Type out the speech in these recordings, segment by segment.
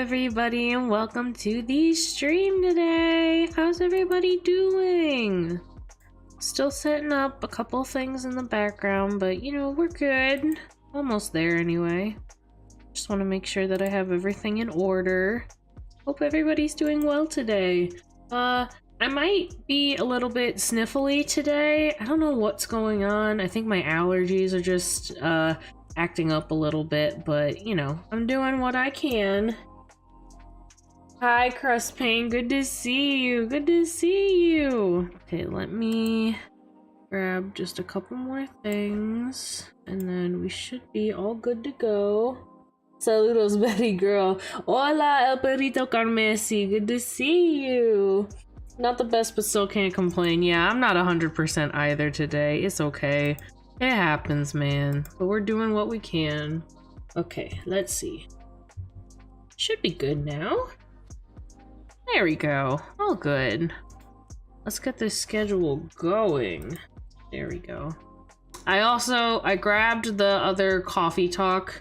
everybody, and welcome to the stream today. How's everybody doing? Still setting up a couple things in the background, but you know, we're good. Almost there anyway. Just want to make sure that I have everything in order. Hope everybody's doing well today. I might be a little bit sniffly today. I don't know what's going on. I think my allergies are just acting up a little bit, but you know, I'm doing what I can. Hi, Crust Pain. Good to see you. Good to see you. Okay, let me grab just a couple more things, and then we should be all good to go. Saludos, Betty girl. Hola, El Perrito Carmesi. Good to see you. Not the best, but still can't complain. Yeah, I'm not 100% either today. It's okay. It happens, man. But we're doing what we can. Okay, let's see. Should be good now. There we go. All good. Let's get this schedule going. There we go. I grabbed the other Coffee Talk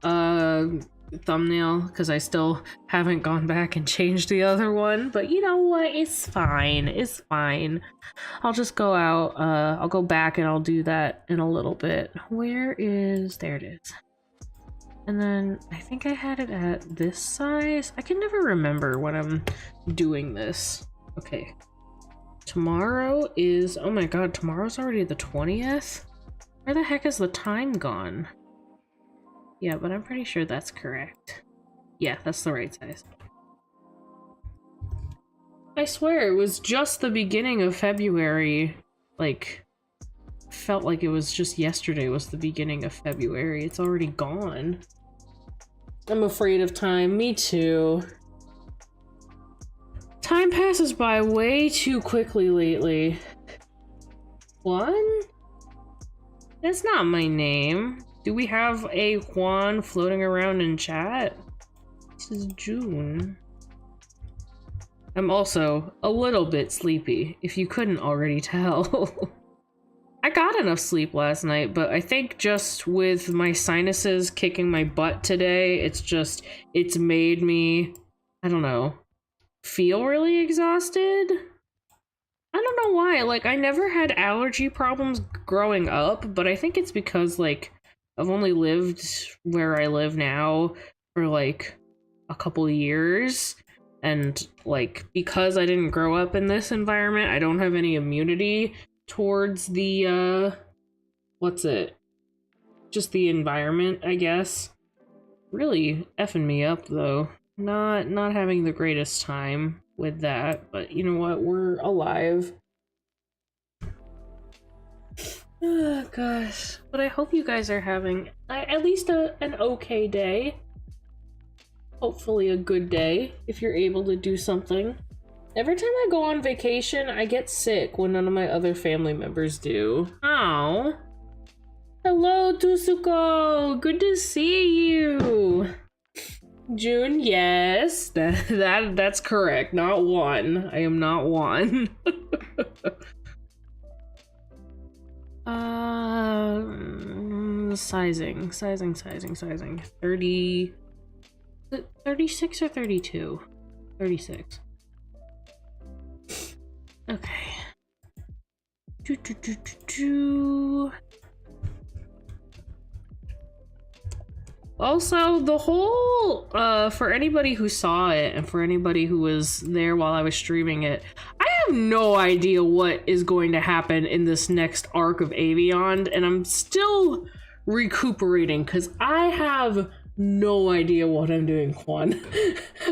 thumbnail because I still haven't gone back and changed the other one, but you know what, it's fine. It's fine. I'll just go out, I'll go back and I'll do that in a little bit. There it is. And then I think I had it at this size. I can never remember when I'm doing this. Okay, tomorrow is, oh my god, tomorrow's already the 20th. Where the heck is the time gone? Yeah, but I'm pretty sure that's correct. Yeah, that's the right size. I swear, it was just the beginning of February. Like, felt like it was just yesterday was the beginning of February. It's already gone. I'm afraid of time. Me too. Time passes by way too quickly lately. Juan? That's not my name. Do we have a Juan floating around in chat? This is June. I'm also a little bit sleepy, if you couldn't already tell. I got enough sleep last night, but I think just with my sinuses kicking my butt today, it's made me, I don't know, feel really exhausted. I don't know why, like, I never had allergy problems growing up, but I think it's because, like, I've only lived where I live now for like a couple years, and like because I didn't grow up in this environment, I don't have any immunity towards the just the environment, I guess. Really effing me up though. Not having the greatest time with that, but you know what, we're alive. Oh gosh, but I hope you guys are having at least an okay day. Hopefully a good day, if you're able to do something. Every time I go on vacation, I get sick when none of my other family members do. Oh. Hello, Tusuko! Good to see you! June, yes, that's correct. Not one. I am not one. Sizing. 30... 36 or 32? 36. Okay. Also, the whole, for anybody who saw it and for anybody who was there while I was streaming it, I have no idea what is going to happen in this next arc of Avion, and I'm still recuperating because I have no idea what I'm doing, Juan.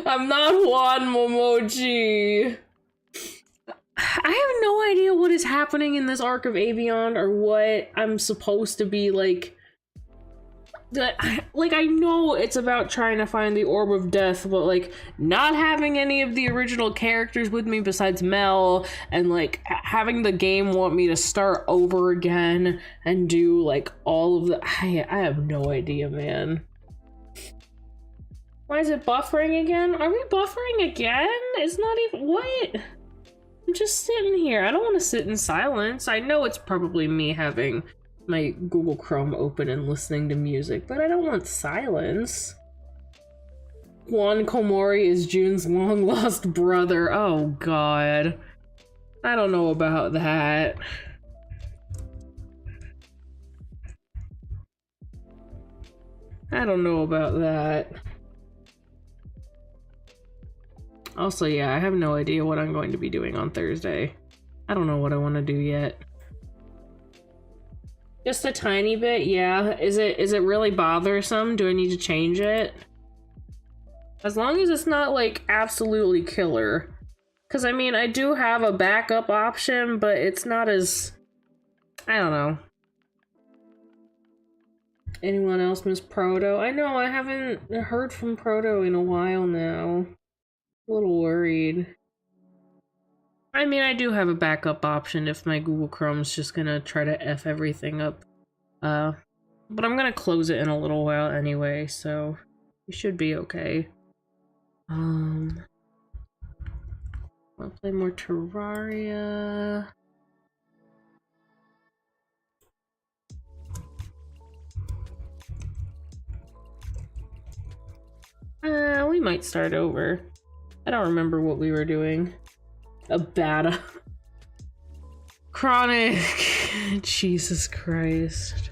I'm not Juan Momochi. I have no idea what is happening in this arc of Avion or what I'm supposed to be like. Like, I know it's about trying to find the Orb of Death, but like not having any of the original characters with me besides Mel, and like having the game want me to start over again and do like all of the I have no idea, man. Why is it buffering again? Are we buffering again? It's not even, what? I'm just sitting here. I don't want to sit in silence. I know it's probably me having my Google Chrome open and listening to music, but I don't want silence. Juan Koumori is June's long-lost brother. Oh, God. I don't know about that. I don't know about that. Also, yeah, I have no idea what I'm going to be doing on Thursday. I don't know what I want to do yet. Just a tiny bit, yeah. Is it really bothersome? Do I need to change it? As long as it's not, like, absolutely killer. Because, I mean, I do have a backup option, but it's not as... I don't know. Anyone else miss Proto? I know, I haven't heard from Proto in a while now. A little worried. I mean, I do have a backup option if my Google Chrome's just gonna try to F everything up. But I'm gonna close it in a little while anyway, so we should be okay. I'll play more Terraria. We might start over. I don't remember what we were doing. A bata. Chronic. Jesus Christ.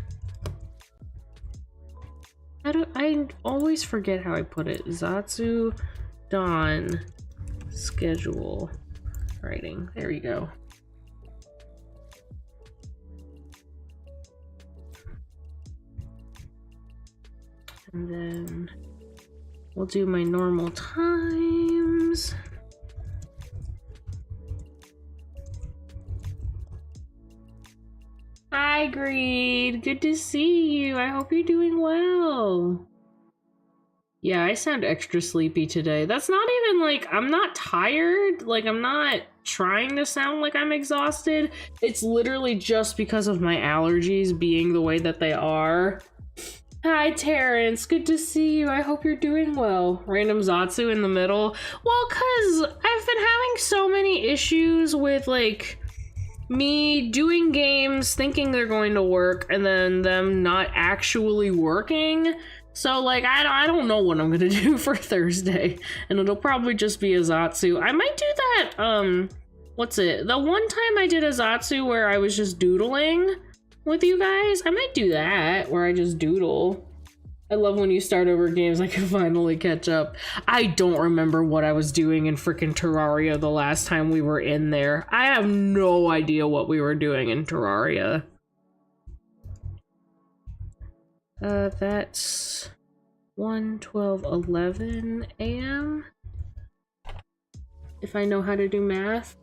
I always forget how I put it. ZATSUDAN schedule writing. There we go. And then we'll do my normal times. Hi, Greed. Good to see you. I hope you're doing well. Yeah, I sound extra sleepy today. That's not even like, I'm not tired. Like, I'm not trying to sound like I'm exhausted. It's literally just because of my allergies being the way that they are. Hi, Terrence. Good to see you. I hope you're doing well. Random Zatsu in the middle. Well, cause I've been having so many issues with, like, me doing games thinking they're going to work and then them not actually working. So, like, I don't know what I'm gonna do for Thursday, and it'll probably just be a Zatsu. I might do that, what's it? The one time I did a Zatsu where I was just doodling with you guys, I might do that, where I just doodle. I love when you start over games, I can finally catch up. I don't remember what I was doing in frickin' Terraria the last time we were in there. I have no idea what we were doing in Terraria. That's 1:12:11 a.m. If I know how to do math.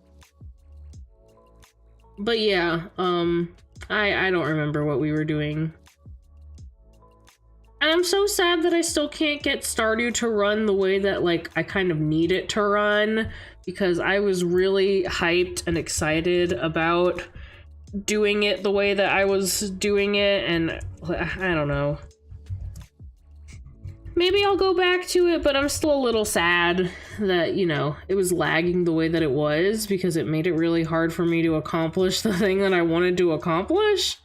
But yeah, I don't remember what we were doing. And I'm so sad that I still can't get Stardew to run the way that, like, I kind of need it to run, because I was really hyped and excited about doing it the way that I was doing it, and I don't know. Maybe I'll go back to it, but I'm still a little sad that, you know, it was lagging the way that it was, because it made it really hard for me to accomplish the thing that I wanted to accomplish.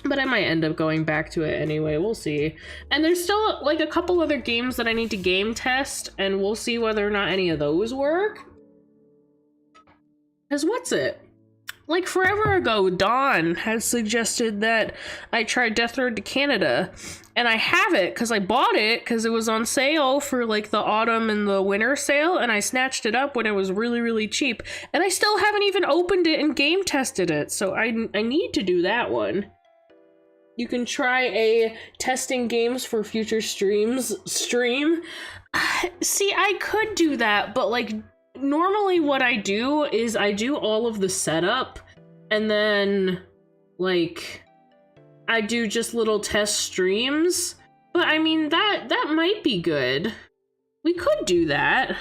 But I might end up going back to it anyway, we'll see. And there's still, like, a couple other games that I need to game test, and we'll see whether or not any of those work. Because what's it? Like, forever ago, Dawn has suggested that I try Death Road to Canada. And I have it, because I bought it, because it was on sale for, like, the autumn and the winter sale, and I snatched it up when it was really, really cheap. And I still haven't even opened it and game tested it, so I need to do that one. You can try a testing games for future streams stream. See, I could do that, but, like, normally what I do is I do all of the setup, and then, like, I do just little test streams. But I mean, that might be good. We could do that.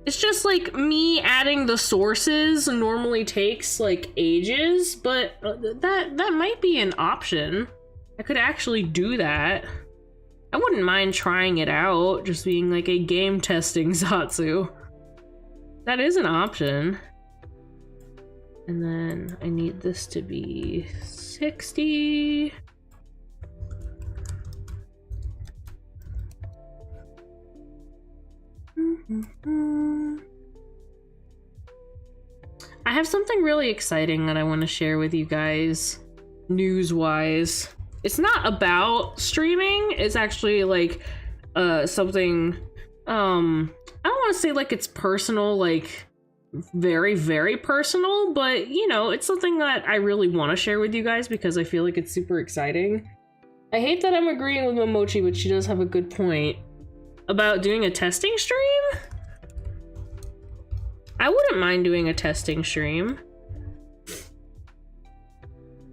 It's just, like, me adding the sources normally takes, like, ages, but that might be an option. I could actually do that. I wouldn't mind trying it out, just being, like, a game testing Zatsu. That is an option. And then I need this to be 60. I have something really exciting that I want to share with you guys, news-wise. It's not about streaming, it's actually like something, I don't want to say like it's personal, like very, very personal, but you know, it's something that I really want to share with you guys because I feel like it's super exciting. I hate that I'm agreeing with Emoji, but she does have a good point about doing a testing stream. I wouldn't mind doing a testing stream.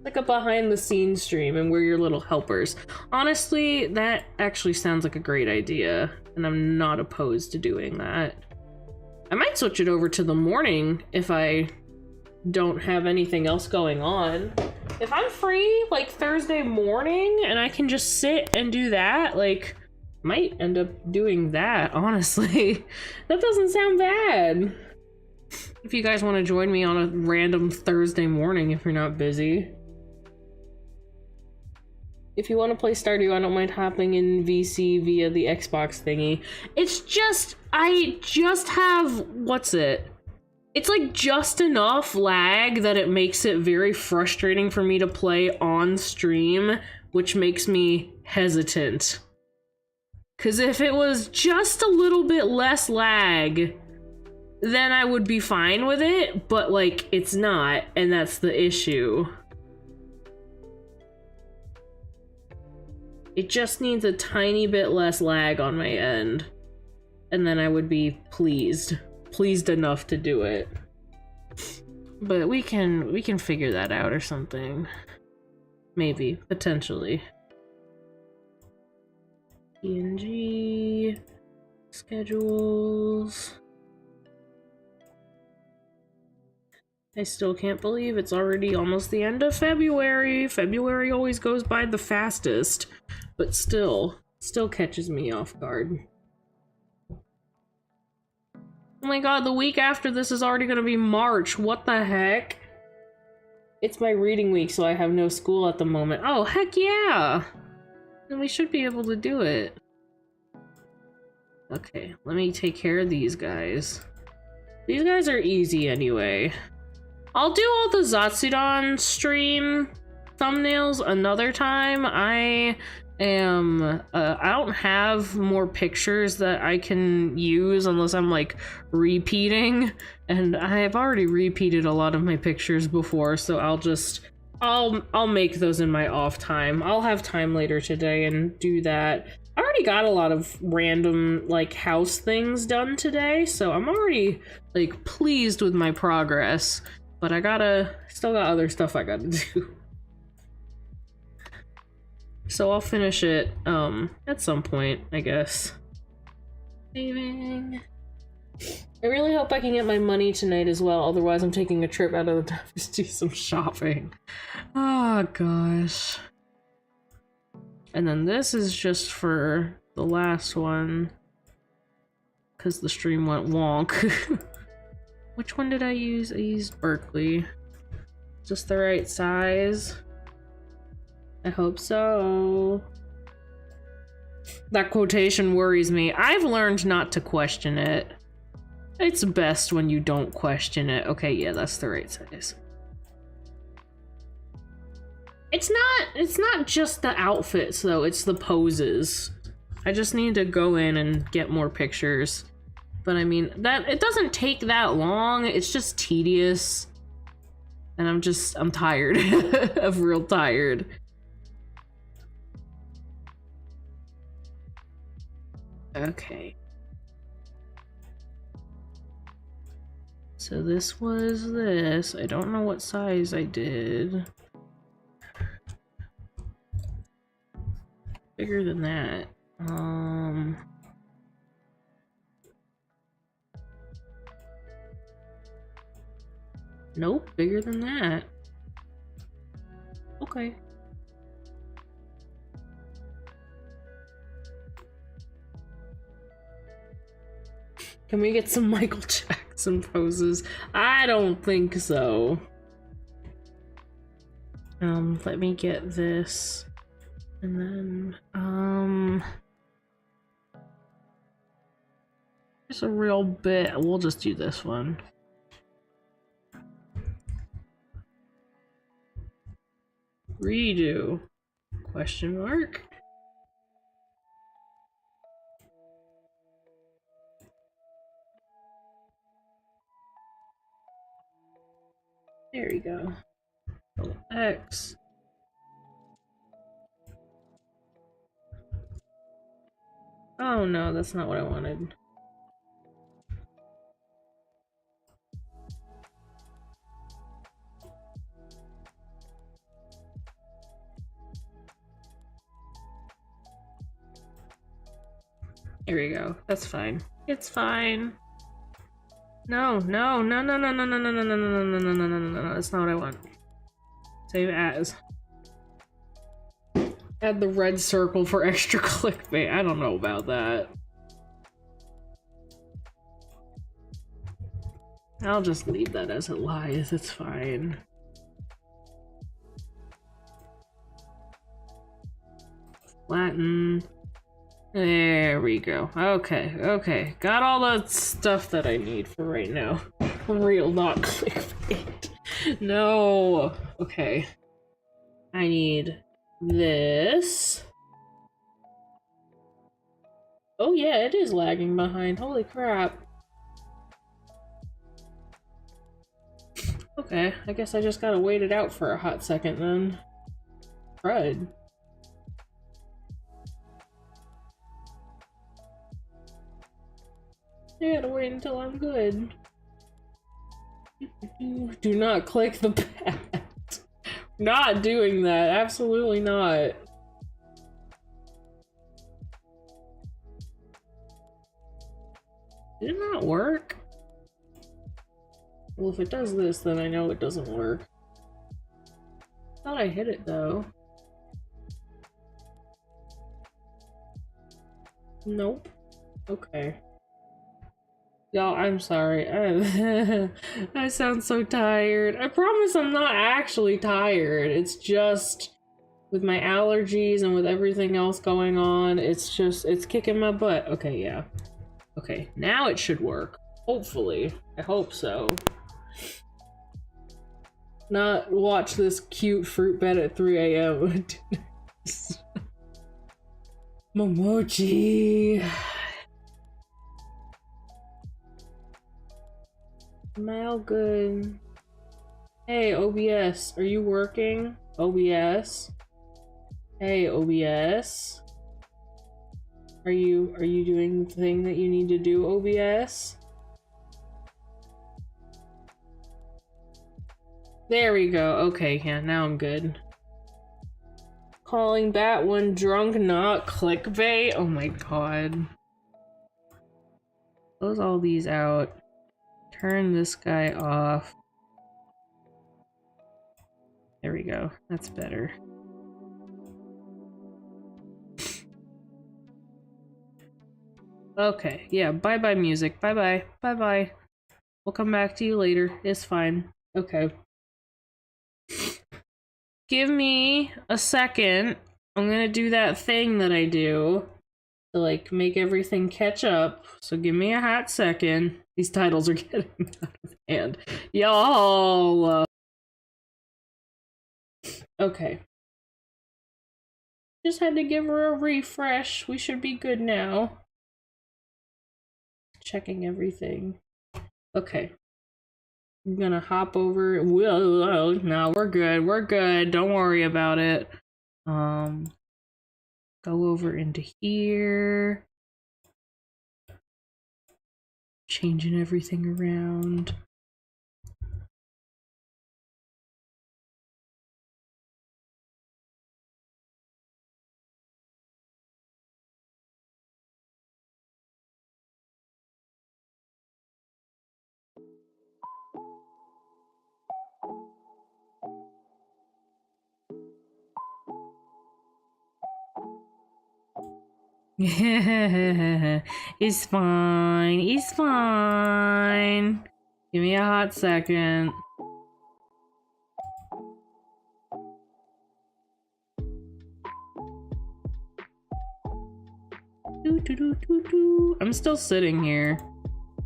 Like a behind the scenes stream, and we're your little helpers. Honestly, that actually sounds like a great idea, and I'm not opposed to doing that. I might switch it over to the morning if I don't have anything else going on. If I'm free, like Thursday morning, and I can just sit and do that, like, might end up doing that, honestly. That doesn't sound bad. If you guys want to join me on a random Thursday morning if you're not busy. If you want to play Stardew, I don't mind hopping in VC via the Xbox thingy. It's just, I just have, what's it? It's like just enough lag that it makes it very frustrating for me to play on stream, which makes me hesitant. Because if it was just a little bit less lag, then I would be fine with it, but like, it's not, and that's the issue. It just needs a tiny bit less lag on my end, and then I would be pleased enough to do it. But we can figure that out or something. Maybe, potentially. PNG schedules. I still can't believe it's already almost the end of February. February always goes by the fastest, but still catches me off guard. Oh my god, the week after this is already gonna be March. What the heck? It's my reading week, so I have no school at the moment. Oh, heck yeah! Then we should be able to do it. Okay, let me take care of these guys. These guys are easy anyway. I'll do all the ZATSUDAN stream thumbnails another time. I don't have more pictures that I can use unless I'm like repeating, and I have already repeated a lot of my pictures before, so I'll make those in my off time. I'll have time later today and do that. I already got a lot of random like house things done today, so I'm already like pleased with my progress. But I still got other stuff I gotta do. So I'll finish it, at some point, I guess. Saving. I really hope I can get my money tonight as well, otherwise I'm taking a trip out of the town to do some shopping. Oh gosh. And then this is just for the last one, because the stream went wonk. Which one did I use? I used Berkeley. Just the right size? I hope so. That quotation worries me. I've learned not to question it. It's best when you don't question it. Okay, yeah, that's the right size. It's not just the outfits though, it's the poses. I just need to go in and get more pictures. But I mean, it doesn't take that long, it's just tedious. And I'm tired. I'm real tired. Okay. So this was this. I don't know what size I did. Bigger than that. Nope, bigger than that. Okay. Can we get some Michael Jackson poses? I don't think so. Let me get this. And then, Just a real bit. We'll just do this one. Redo. Question mark. There we go. X. Oh no, that's not what I wanted. Here we go. That's fine. It's fine. No, no, no, no, no, no, no, no, no, no, no, no, no, no, no, no, no, no. That's not what I want. Save as. Add the red circle for extra clickbait. I don't know about that. I'll just leave that as it lies. It's fine. Flatten. There we go. Okay, okay. Got all the stuff that I need for right now. Real, not clickbait. No. Okay. I need this. Oh yeah, it is lagging behind. Holy crap. Okay, I guess I just gotta wait it out for a hot second then. Crud. I gotta wait until I'm good. Do not click the pad. Not doing that. Absolutely not. Did it not work? Well, if it does this, then I know it doesn't work. Thought I hit it though. Nope. Okay. Y'all, I'm sorry. I sound so tired. I promise I'm not actually tired. It's just with my allergies and with everything else going on, it's kicking my butt. Okay, yeah. Okay, now it should work. Hopefully. I hope so. Not watch this cute fruit bed at 3 a.m. Emoji. Am I all good? Hey, OBS, are you working? OBS? Hey, OBS? Are you doing the thing that you need to do, OBS? There we go. Okay, yeah, now I'm good. Calling that one drunk, not clickbait? Oh my god. Close all these out. Turn this guy off. There we go. That's better. Okay, yeah, bye-bye music. Bye-bye. Bye-bye. We'll come back to you later. It's fine. Okay. Give me a second. I'm gonna do that thing that I do to, like, make everything catch up. So give me a hot second. These titles are getting out of hand. Y'all! Okay. Just had to give her a refresh. We should be good now. Checking everything. Okay. I'm gonna hop over. Whoa, no, we're good. We're good. Don't worry about it. Go over into here. Changing everything around. It's fine. It's fine. Give me a hot second. I'm still sitting here.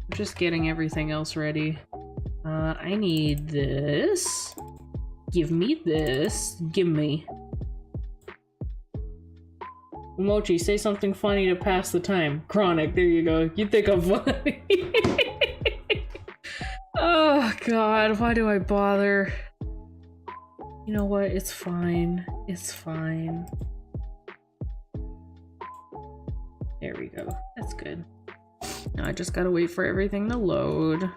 I'm just getting everything else ready. I need this. Give me this. Give me. Emoji, say something funny to pass the time. Chronic, there you go. You think I'm funny. Oh god, why do I bother? You know what? It's fine. It's fine. There we go. That's good. Now I just gotta wait for everything to load.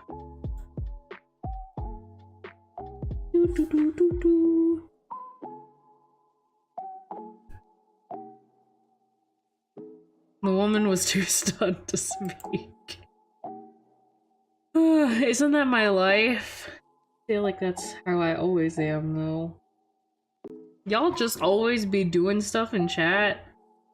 The woman was too stunned to speak. Isn't that my life? I feel like that's how I always am, though. Y'all just always be doing stuff in chat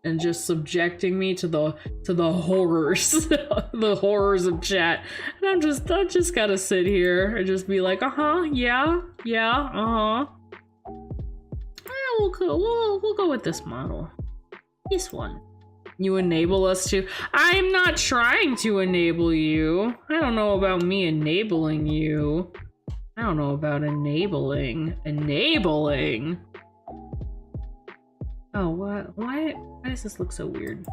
and just subjecting me to the horrors, the horrors of chat. And I just gotta sit here and just be like, yeah, we'll go with this model. This one. You enable us to. I'm not trying to enable you. I don't know about me enabling you. I don't know about enabling. Enabling? Oh, what? Why does this look so weird?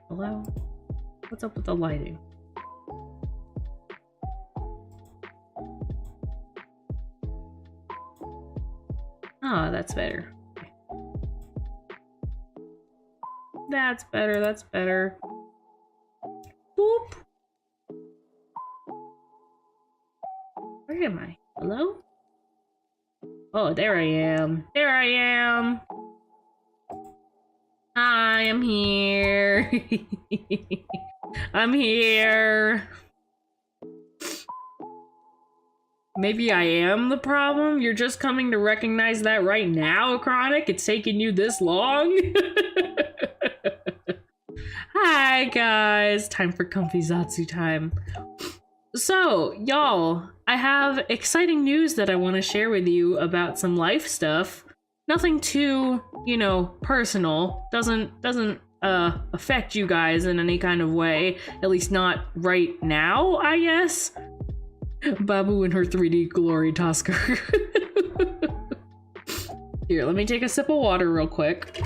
Hello? What's up with the lighting? Ah, that's better. That's better, that's better. Boop. Where am I? Hello? Oh, there I am. There I am. Hi, I'm here. I'm here. Maybe I am the problem? You're just coming to recognize that right now, Chronic? It's taking you this long? Hi, guys. Time for comfy Zatsu time. So, y'all, I have exciting news that I want to share with you about some life stuff. Nothing too, you know, personal. Doesn't affect you guys in any kind of way. At least not right now, I guess. Babu and her 3D glory Tusker. Here, let me take a sip of water real quick.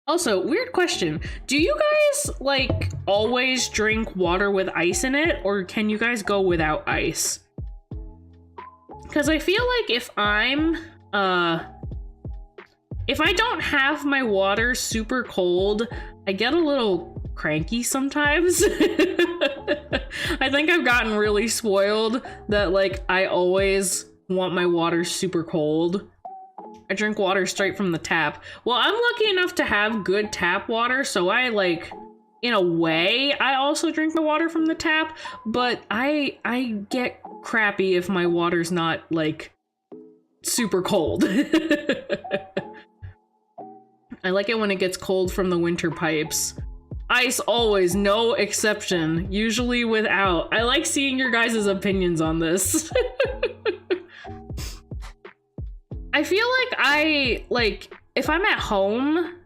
Also, weird question. Do you guys, like, always drink water with ice in it? Or can you guys go without ice? Because I feel like if I don't have my water super cold, I get a little cranky sometimes. I think I've gotten really spoiled that, like, I always want my water super cold. I drink water straight from the tap. Well, I'm lucky enough to have good tap water, so I, like, in a way, I also drink my water from the tap, but I get crappy if my water's not, like, super cold. I like it when it gets cold from the winter pipes. Ice always, no exception. Usually without. I like seeing your guys' opinions on this. I feel like if I'm at home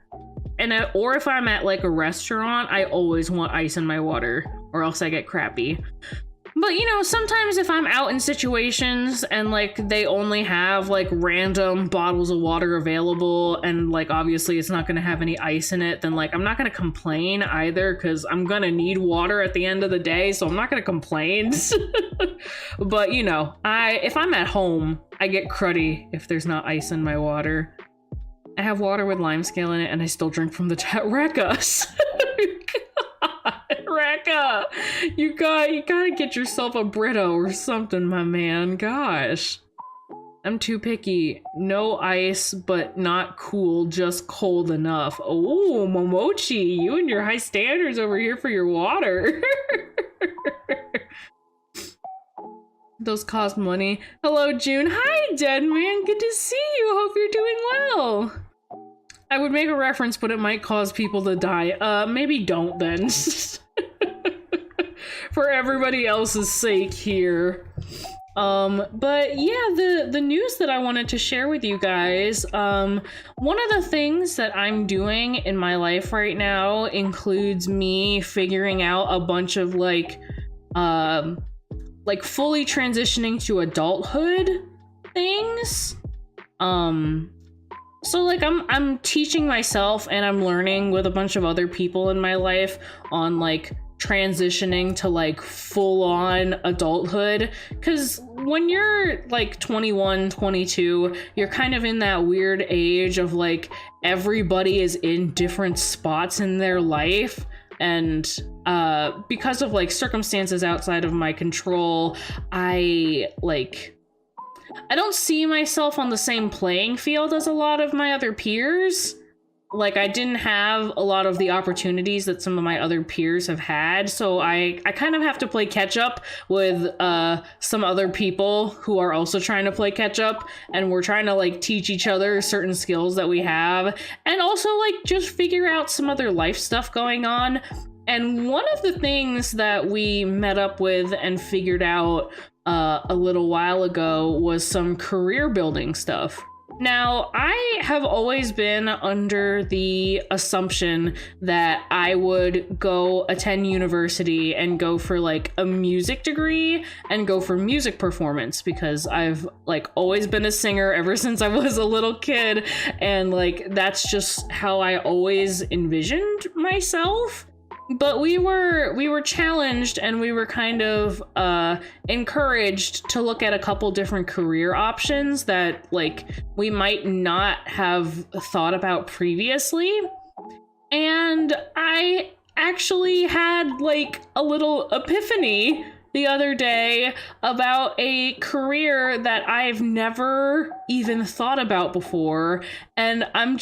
or if I'm at like a restaurant, I always want ice in my water or else I get crappy. But you know, sometimes if I'm out in situations and like they only have like random bottles of water available and like obviously it's not going to have any ice in it, then like I'm not going to complain either because I'm going to need water at the end of the day, so I'm not going to complain. But you know, if I'm at home, I get cruddy if there's not ice in my water. I have water with lime scale in it and I still drink from the tap. Rekka! Rekka! You gotta get yourself a Brito or something, my man. Gosh. I'm too picky. No ice, but not cool, just cold enough. Oh, Momochi, you and your high standards over here for your water. Those cost money. Hello, June. Hi, Deadman. Good to see you. Hope you're doing well. I would make a reference, but it might cause people to die. Maybe don't then. For everybody else's sake here. But yeah, the news that I wanted to share with you guys, one of the things that I'm doing in my life right now includes me figuring out a bunch of like fully transitioning to adulthood things. So like I'm teaching myself and I'm learning with a bunch of other people in my life on like transitioning to like full-on adulthood, because when you're like 21, 22, you're kind of in that weird age of like everybody is in different spots in their life, and because of like circumstances outside of my control, I don't see myself on the same playing field as a lot of my other peers. Like, I didn't have a lot of the opportunities that some of my other peers have had, so I kind of have to play catch up with some other people who are also trying to play catch up, and we're trying to like teach each other certain skills that we have, and also like just figure out some other life stuff going on. And one of the things that we met up with and figured out a little while ago was some career building stuff. Now, I have always been under the assumption that I would go attend university and go for like a music degree and go for music performance, because I've like always been a singer ever since I was a little kid, and like that's just how I always envisioned myself. But we were challenged, and we were kind of encouraged to look at a couple different career options that like we might not have thought about previously. And I actually had like a little epiphany the other day about a career that I've never even thought about before, and I'm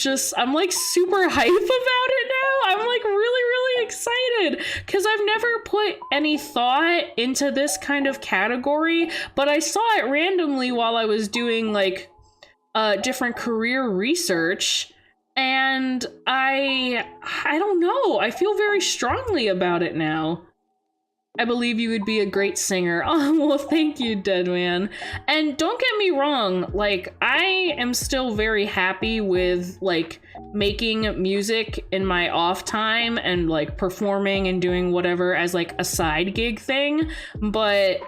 like super hype about it now. I'm like really excited, because I've never put any thought into this kind of category, but I saw it randomly while I was doing like different career research, and I don't know, I feel very strongly about it now. I believe you would be a great singer. Oh, well, thank you, Deadman. And don't get me wrong, like, I am still very happy with, like, making music in my off time and, like, performing and doing whatever as, like, a side gig thing. But,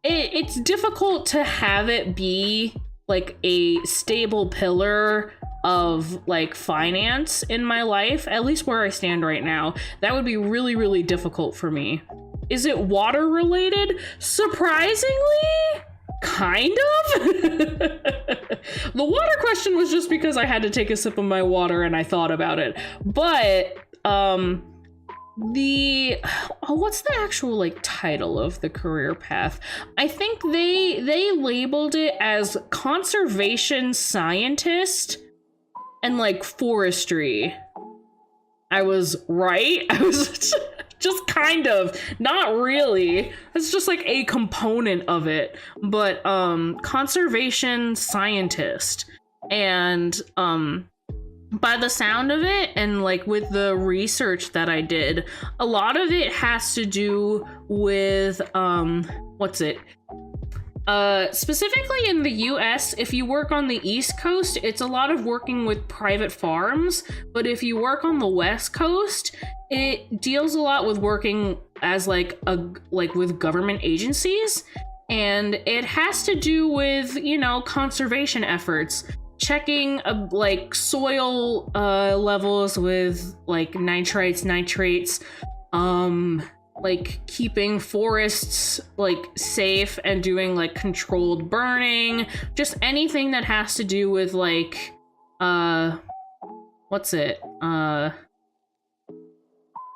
it's difficult to have it be, like, a stable pillar of like finance in my life, at least where I stand right now. That would be really difficult for me. Is it water related? Surprisingly, kind of. The water question was just because I had to take a sip of my water and I thought about it. But what's the actual like title of the career path? I think they labeled it as conservation scientist and like forestry. I was right. I was just kind of, not really. It's just like a component of it. But conservation scientist. And by the sound of it, and like with the research that I did, a lot of it has to do with specifically in the US, if you work on the East Coast, it's a lot of working with private farms. But if you work on the West Coast, it deals a lot with working as like with government agencies. And it has to do with, you know, conservation efforts, checking like soil levels with like nitrates, like keeping forests like safe and doing like controlled burning, just anything that has to do with like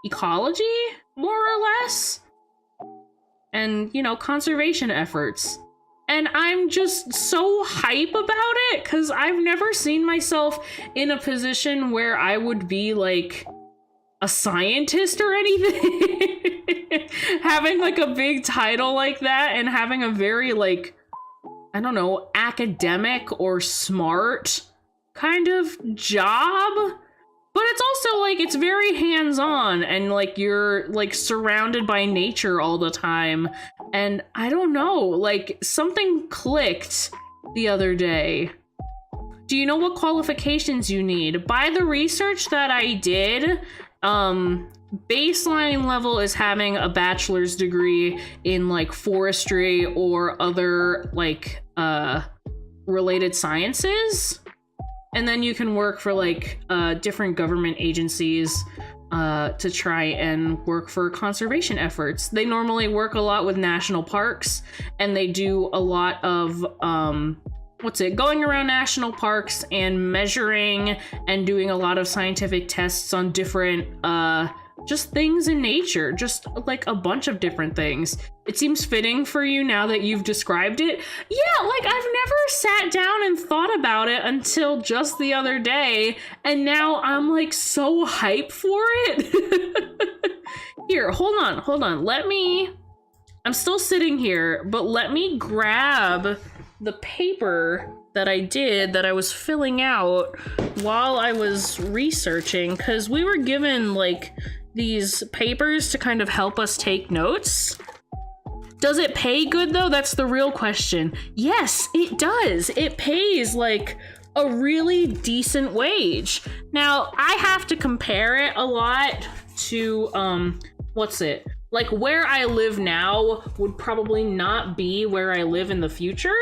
ecology, more or less, and you know, conservation efforts. And I'm just so hype about it, because I've never seen myself in a position where I would be like a scientist or anything. Having like a big title like that and having a very like, I don't know, academic or smart kind of job. But it's also like, it's very hands-on, and like you're like surrounded by nature all the time. And I don't know, like something clicked the other day. Do you know what qualifications you need? By the research that I did, baseline level is having a bachelor's degree in like forestry or other like related sciences. And then you can work for like different government agencies to try and work for conservation efforts. They normally work a lot with national parks, and they do a lot of going around national parks and measuring and doing a lot of scientific tests on different just things in nature, just like a bunch of different things. It seems fitting for you now that you've described it. Yeah, like I've never sat down and thought about it until just the other day, and now I'm like so hyped for it. Here, hold on. I'm still sitting here, but let me grab the paper that I was filling out while I was researching, because we were given like these papers to kind of help us take notes. Does it pay good though? That's the real question. Yes, it does. It pays like a really decent wage. Now, I have to compare it a lot to like where I live now would probably not be where I live in the future.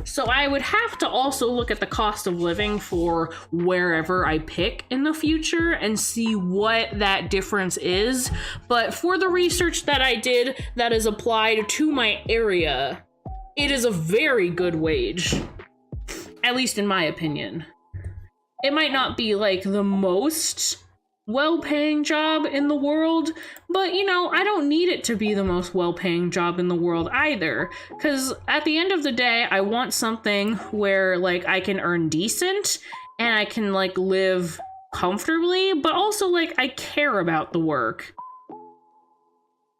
So I would have to also look at the cost of living for wherever I pick in the future and see what that difference is. But for the research that I did that is applied to my area, it is a very good wage, at least in my opinion. It might not be like the most well-paying job in the world, but you know, I don't need it to be the most well-paying job in the world either, because at the end of the day, I want something where like I can earn decent and I can like live comfortably, but also like I care about the work.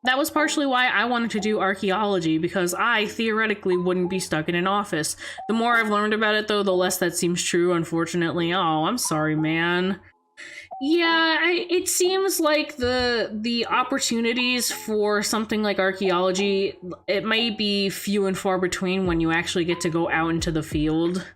That was partially why I wanted to do archaeology, because I theoretically wouldn't be stuck in an office. The more I've learned about it though, the less that seems true, unfortunately. Oh, I'm sorry, man. Yeah, it seems like the opportunities for something like archaeology, it may be few and far between when you actually get to go out into the field.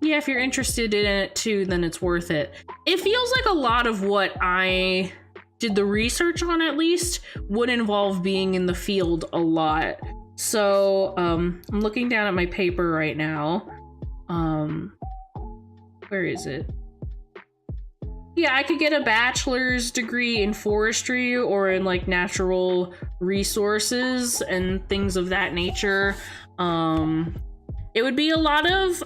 Yeah, if you're interested in it too, then it's worth it. It feels like a lot of what I did the research on, at least, would involve being in the field a lot. So, I'm looking down at my paper right now. Where is it? Yeah, I could get a bachelor's degree in forestry or in like natural resources and things of that nature. It would be a lot of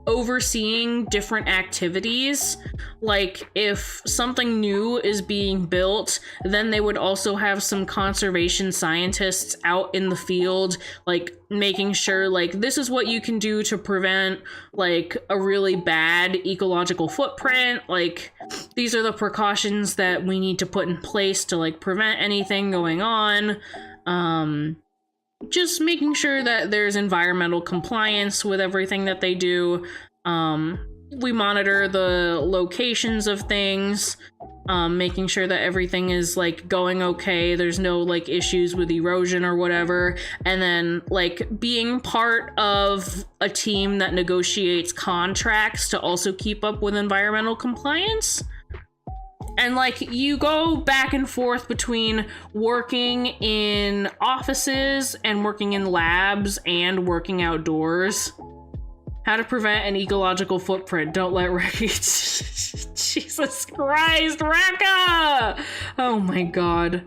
overseeing different activities. Like if something new is being built, then they would also have some conservation scientists out in the field, like making sure like this is what you can do to prevent like a really bad ecological footprint. Like these are the precautions that we need to put in place to like prevent anything going on. Just making sure that there's environmental compliance with everything that they do. We monitor the locations of things, making sure that everything is like going okay, there's no like issues with erosion or whatever, and then like being part of a team that negotiates contracts to also keep up with environmental compliance. And like you go back and forth between working in offices and working in labs and working outdoors. How to prevent an ecological footprint. Don't let Jesus Christ, Rekka! Oh my god.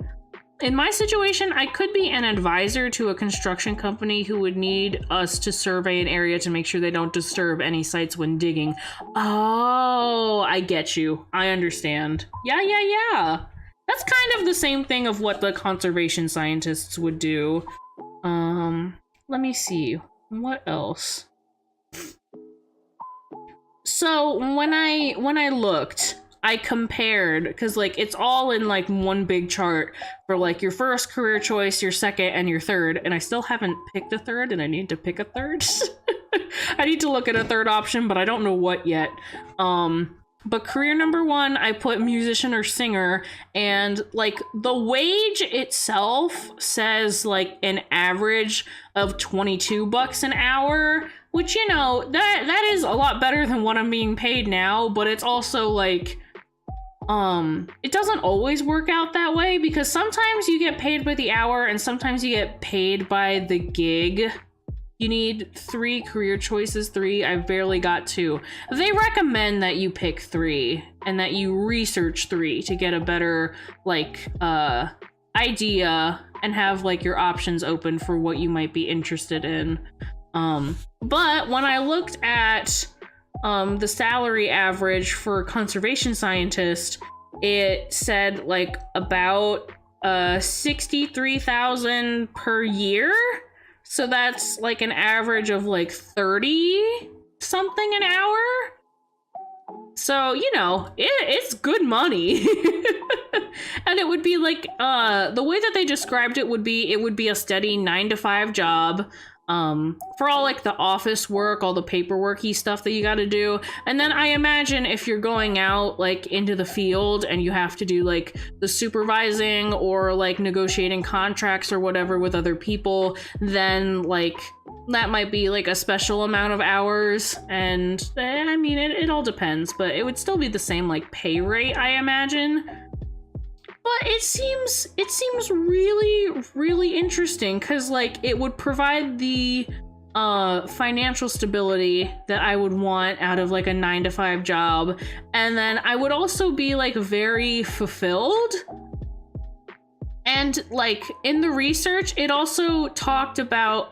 In my situation, I could be an advisor to a construction company who would need us to survey an area to make sure they don't disturb any sites when digging. Oh, I get you. I understand. Yeah. That's kind of the same thing of what the conservation scientists would do. Let me see. What else? So when I looked, I compared, because like it's all in like one big chart for like your first career choice, your second, and your third, and I still haven't picked a third, and I need to pick a third. I need to look at a third option, but I don't know what yet. But career number 1, I put musician or singer, and like the wage itself says like an average of $22 an hour, which, you know, that is a lot better than what I'm being paid now, but it's also like it doesn't always work out that way, because sometimes you get paid by the hour and sometimes you get paid by the gig. You need 3 career choices, 3. I barely got 2. They recommend that you pick 3 and that you research 3 to get a better like idea and have like your options open for what you might be interested in. But when I looked at the salary average for conservation scientist, it said like about 63,000 per year. So that's like an average of like 30 something an hour. So, you know, it's good money. And it would be like, the way that they described it would be a steady 9-to-5 job. For all like the office work, all the paperworky stuff that you got to do. And then I imagine if you're going out like into the field and you have to do like the supervising or like negotiating contracts or whatever with other people, then like that might be like a special amount of hours. And I mean, it all depends, but it would still be the same like pay rate, I imagine. But it seems really, really interesting, because like it would provide the financial stability that I would want out of like a 9-to-5 job, and then I would also be like very fulfilled. And like in the research, it also talked about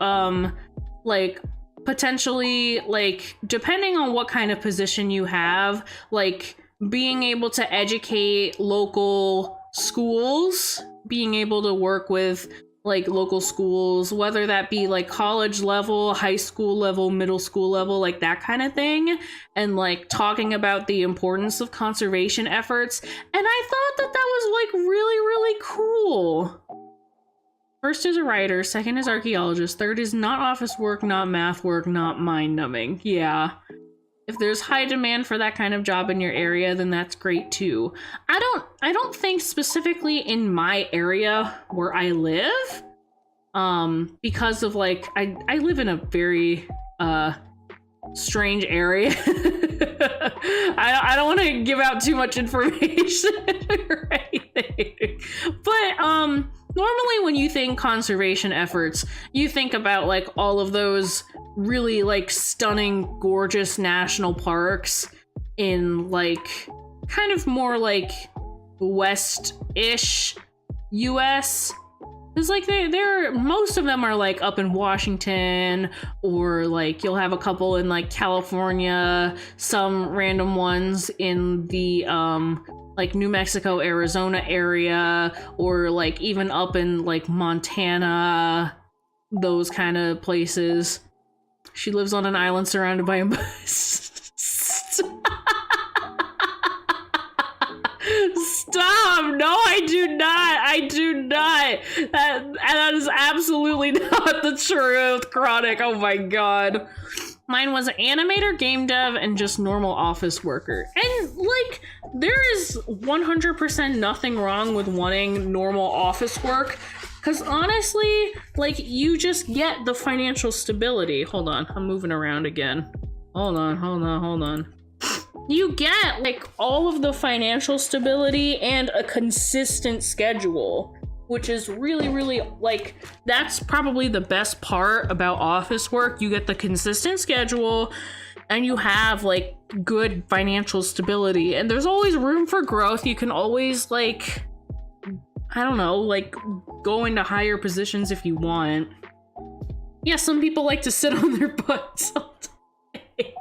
like potentially like depending on what kind of position you have, like being able to educate local schools, being able to work with like local schools, whether that be like college level, high school level, middle school level, like that kind of thing, and like talking about the importance of conservation efforts. And I thought that was like really, really cool. First is a writer, second is archaeologist, third is not office work, not math work, not mind numbing. Yeah. If there's high demand for that kind of job in your area, then that's great too. I don't think specifically in my area where I live, because of like, I live in a very, strange area. I don't want to give out too much information or anything, but, normally when you think conservation efforts, you think about like all of those really like stunning, gorgeous national parks in like kind of more like west-ish US. Because like they're most of them are like up in Washington, or like you'll have a couple in like California, some random ones in the like New Mexico, Arizona area, or like even up in like Montana, those kind of places. She lives on an island surrounded by a Stop! No, I do not! I do not! That is absolutely not the truth, Chronic. Oh my god. Mine was animator, game dev, and just normal office worker. And, like, there is 100% nothing wrong with wanting normal office work. Because honestly, like, you just get the financial stability. Hold on, I'm moving around again. Hold on. You get, like, all of the financial stability and a consistent schedule, which is really, really, like, that's probably the best part about office work. You get the consistent schedule, and you have, like, good financial stability. And there's always room for growth. You can always, like, I don't know, like, go into higher positions if you want. Yeah, some people like to sit on their butts all day.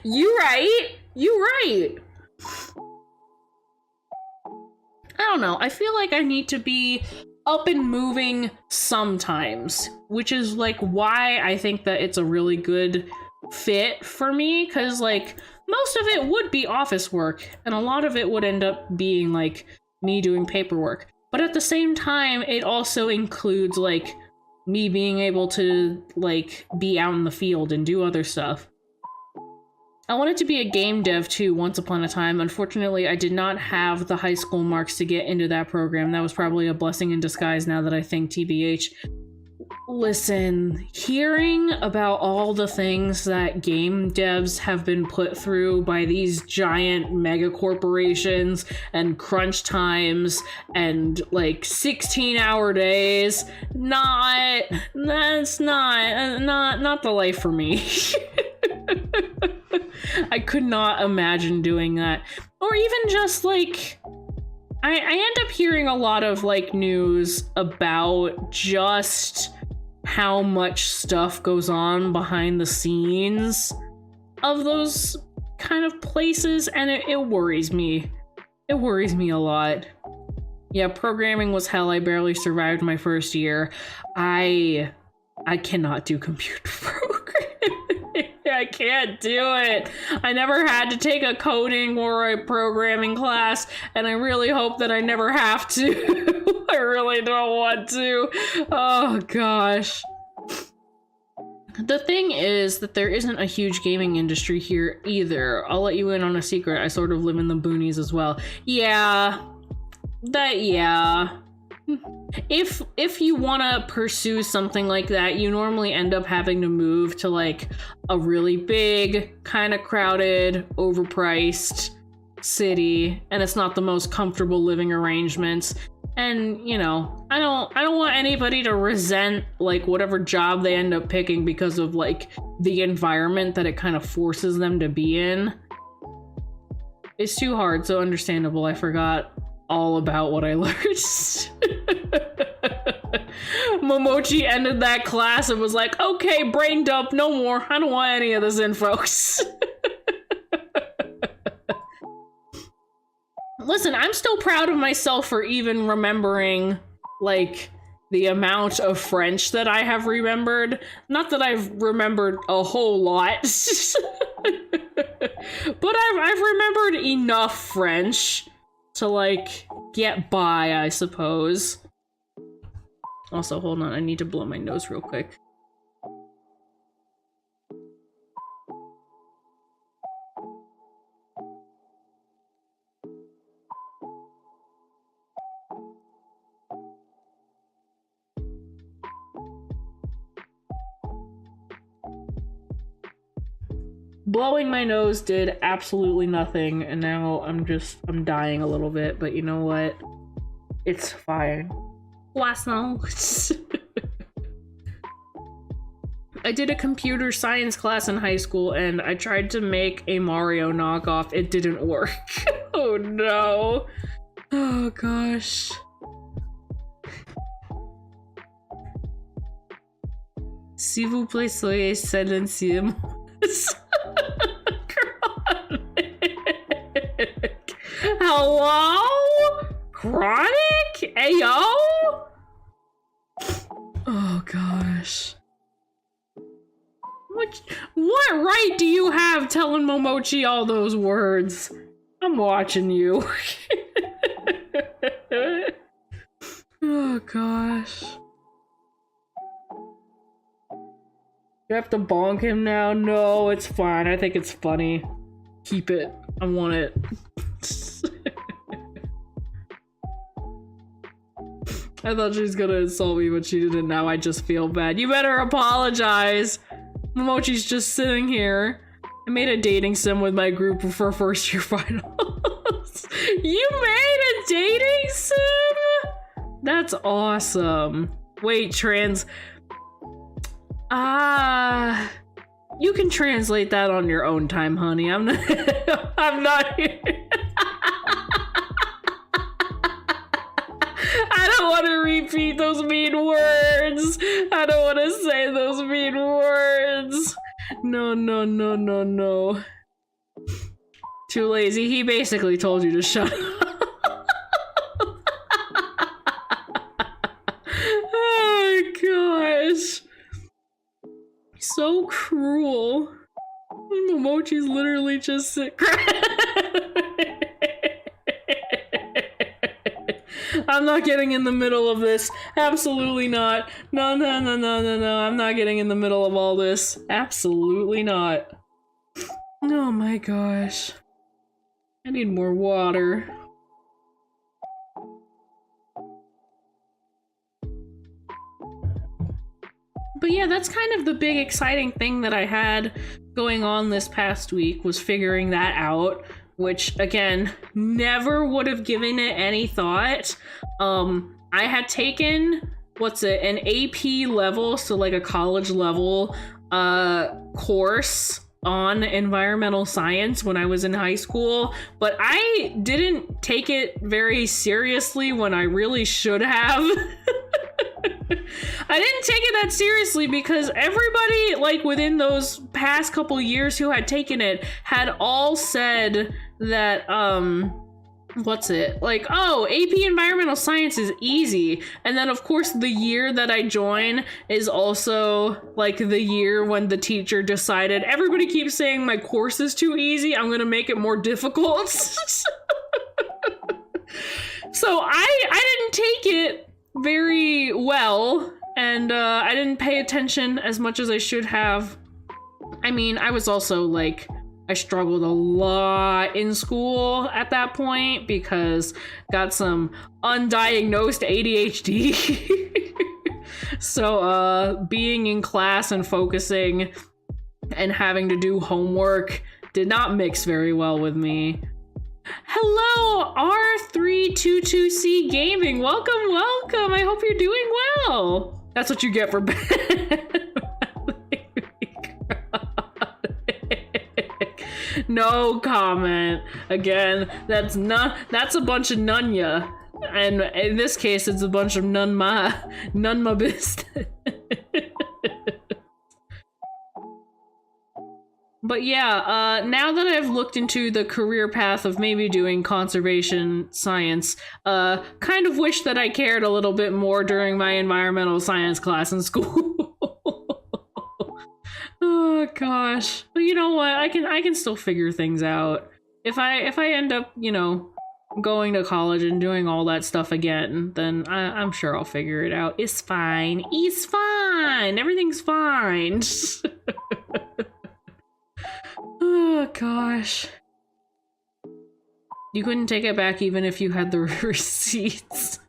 You right. I don't know. I feel like I need to be up and moving sometimes, which is like why I think that it's a really good fit for me, because like most of it would be office work and a lot of it would end up being like me doing paperwork. But at the same time, it also includes like me being able to like be out in the field and do other stuff. I wanted to be a game dev too once upon a time. Unfortunately, I did not have the high school marks to get into that program. That was probably a blessing in disguise now that I think, TBH. Listen, hearing about all the things that game devs have been put through by these giant mega corporations and crunch times and like 16-hour days, that's not the life for me. I could not imagine doing that. Or even just like, I end up hearing a lot of like news about just how much stuff goes on behind the scenes of those kind of places, and it worries me. It worries me a lot. Yeah, programming was hell. I barely survived my first year. I cannot do computer programming. I can't do it. I never had to take a coding or a programming class, and I really hope that I never have to. I really don't want to. Oh gosh. The thing is that there isn't a huge gaming industry here either. I'll let you in on a secret. I sort of live in the boonies as well. Yeah. If you want to pursue something like that, you normally end up having to move to like a really big, kind of crowded, overpriced city, and it's not the most comfortable living arrangements. And you know, I don't want anybody to resent like whatever job they end up picking because of like the environment that it kind of forces them to be in. It's too hard, so understandable. I forgot all about what I learned. Momochi ended that class and was like, okay, brain dump, no more. I don't want any of this info. Listen, I'm still proud of myself for even remembering, like, the amount of French that I have remembered. Not that I've remembered a whole lot, but I've remembered enough French to, like, get by, I suppose. Also, hold on, I need to blow my nose real quick. Blowing my nose did absolutely nothing, and now I'm dying a little bit, but you know what? It's fine. Poisson. I did a computer science class in high school, and I tried to make a Mario knockoff. It didn't work. Oh no. Oh gosh. S'il vous plaît, soyez silencieux. Hello? Chronic? Ayo? Oh gosh. What right do you have telling Momochi all those words? I'm watching you. Oh gosh. Do I have to bonk him now? No, it's fine. I think it's funny. Keep it. I want it. I thought she was gonna insult me, but she didn't. Now I just feel bad. You better apologize. Momochi's just sitting here. I made a dating sim with my group for first year finals. You made a dating sim? That's awesome. Wait, you can translate that on your own time, honey. I'm not here. I don't want to repeat those mean words. I don't want to say those mean words. No. Too lazy. He basically told you to shut up. Oh gosh. So cruel. Momochi's literally just sitting. I'm not getting in the middle of this. Absolutely not. No. I'm not getting in the middle of all this. Absolutely not. Oh my gosh. I need more water. But yeah, that's kind of the big exciting thing that I had going on this past week, was figuring that out, which again, never would have given it any thought. I had taken, an AP level, so like a college level course on environmental science when I was in high school, but I didn't take it very seriously when I really should have. I didn't take it that seriously because everybody, like, within those past couple years who had taken it had all said that, like, oh, AP Environmental Science is easy. And then, of course, the year that I join is also, like, the year when the teacher decided, everybody keeps saying my course is too easy, I'm gonna make it more difficult. So I didn't take it very well, and I didn't pay attention as much as I should have. I mean, I was also like, I struggled a lot in school at that point because got some undiagnosed ADHD. So being in class and focusing and having to do homework did not mix very well with me. Hello, R322C Gaming. Welcome, welcome. I hope you're doing well. That's what you get for No comment. Again, that's a bunch of nunya. And in this case, it's a bunch of none my business. But yeah, now that I've looked into the career path of maybe doing conservation science, kind of wish that I cared a little bit more during my environmental science class in school. Oh gosh. But you know what? I can still figure things out. If I end up, you know, going to college and doing all that stuff again, then I'm sure I'll figure it out. It's fine. It's fine. Everything's fine. Oh gosh. You couldn't take it back even if you had the receipts.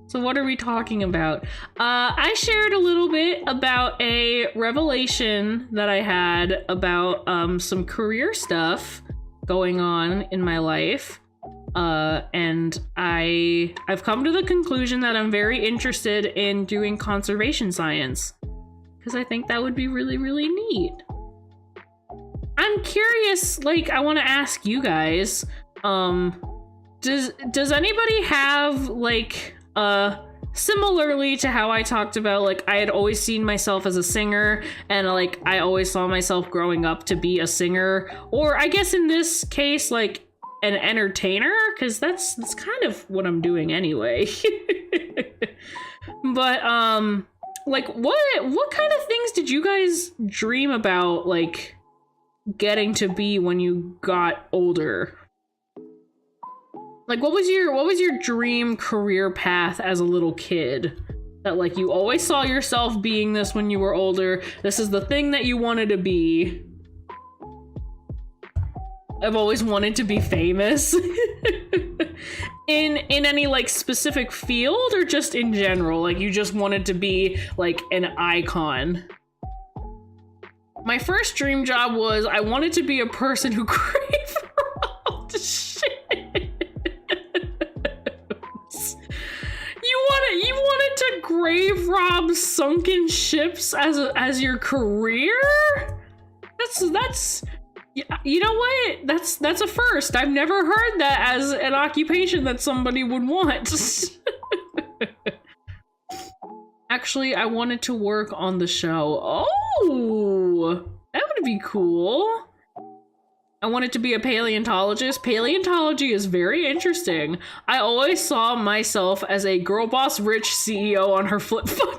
So what are we talking about? I shared a little bit about a revelation that I had about some career stuff going on in my life. And I've come to the conclusion that I'm very interested in doing conservation science, because I think that would be really, really neat. I'm curious, like, I want to ask you guys, does anybody have, like, similarly to how I talked about, like, I had always seen myself as a singer, and, like, I always saw myself growing up to be a singer, or I guess in this case, like, an entertainer, because that's kind of what I'm doing anyway. But, like, what kind of things did you guys dream about, like, getting to be when you got older? Like, what was your dream career path as a little kid? That, like, you always saw yourself being this when you were older. This is the thing that you wanted to be. I've always wanted to be famous. In any, like, specific field, or just in general? Like, you just wanted to be, like, an icon? My first dream job was I wanted to be a person who grave robbed shit. You wanted to grave rob sunken ships as your career? That's you know what? That's a first. I've never heard that as an occupation that somebody would want. Actually, I wanted to work on the show. Oh, that would be cool. I wanted to be a paleontologist. Paleontology is very interesting. I always saw myself as a girl boss rich CEO on her flip phone.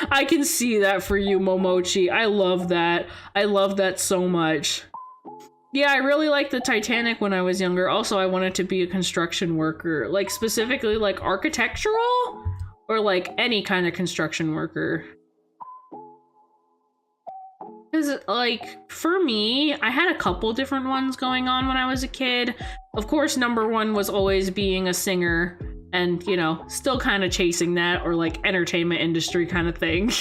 I can see that for you, Momochi. I love that. I love that so much. Yeah, I really liked the Titanic when I was younger. Also, I wanted to be a construction worker, like specifically like architectural. or like any kind of construction worker. Because like for me, I had a couple different ones going on when I was a kid. Of course, number one was always being a singer and, you know, still kind of chasing that, or like entertainment industry kind of thing.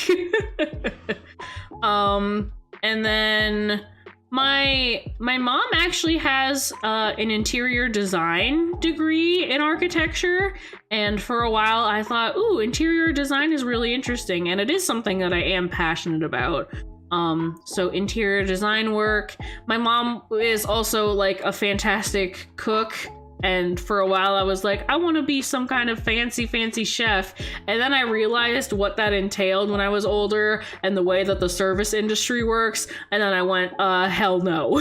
And then my mom actually has an interior design degree in architecture, and for a while I thought, ooh, interior design is really interesting, and it is something that I am passionate about. So interior design work. My mom is also like a fantastic cook, and for a while I was like, I want to be some kind of fancy chef. And then I realized what that entailed when I was older and the way that the service industry works. And then I went, hell no.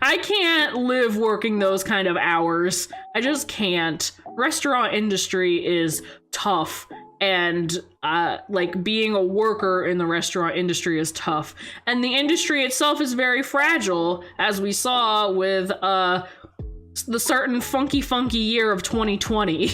I can't live working those kind of hours. I just can't. Restaurant industry is tough. And like being a worker in the restaurant industry is tough. And the industry itself is very fragile, as we saw with the certain funky year of 2020.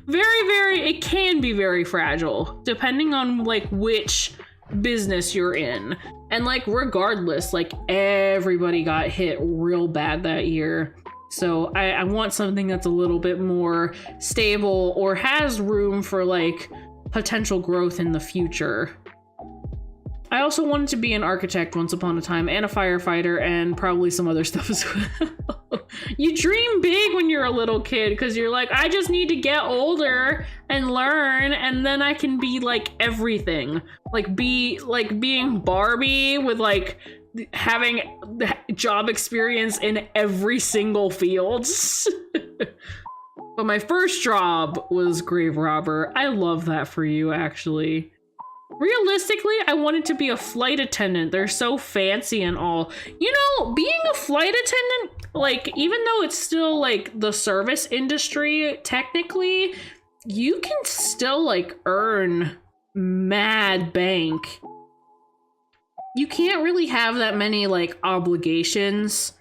It can be very fragile, depending on like which business you're in. And like regardless, like everybody got hit real bad that year. So I want something that's a little bit more stable or has room for like potential growth in the future. I also wanted to be an architect once upon a time, and a firefighter, and probably some other stuff as well. You dream big when you're a little kid because you're like, I just need to get older and learn, and then I can be like everything. Like being Barbie with like having job experience in every single field. But my first job was grave robber. I love that for you, actually. Realistically, I wanted to be a flight attendant. They're so fancy and all. You know, being a flight attendant, like, even though it's still like the service industry, technically, you can still like earn mad bank. You can't really have that many like obligations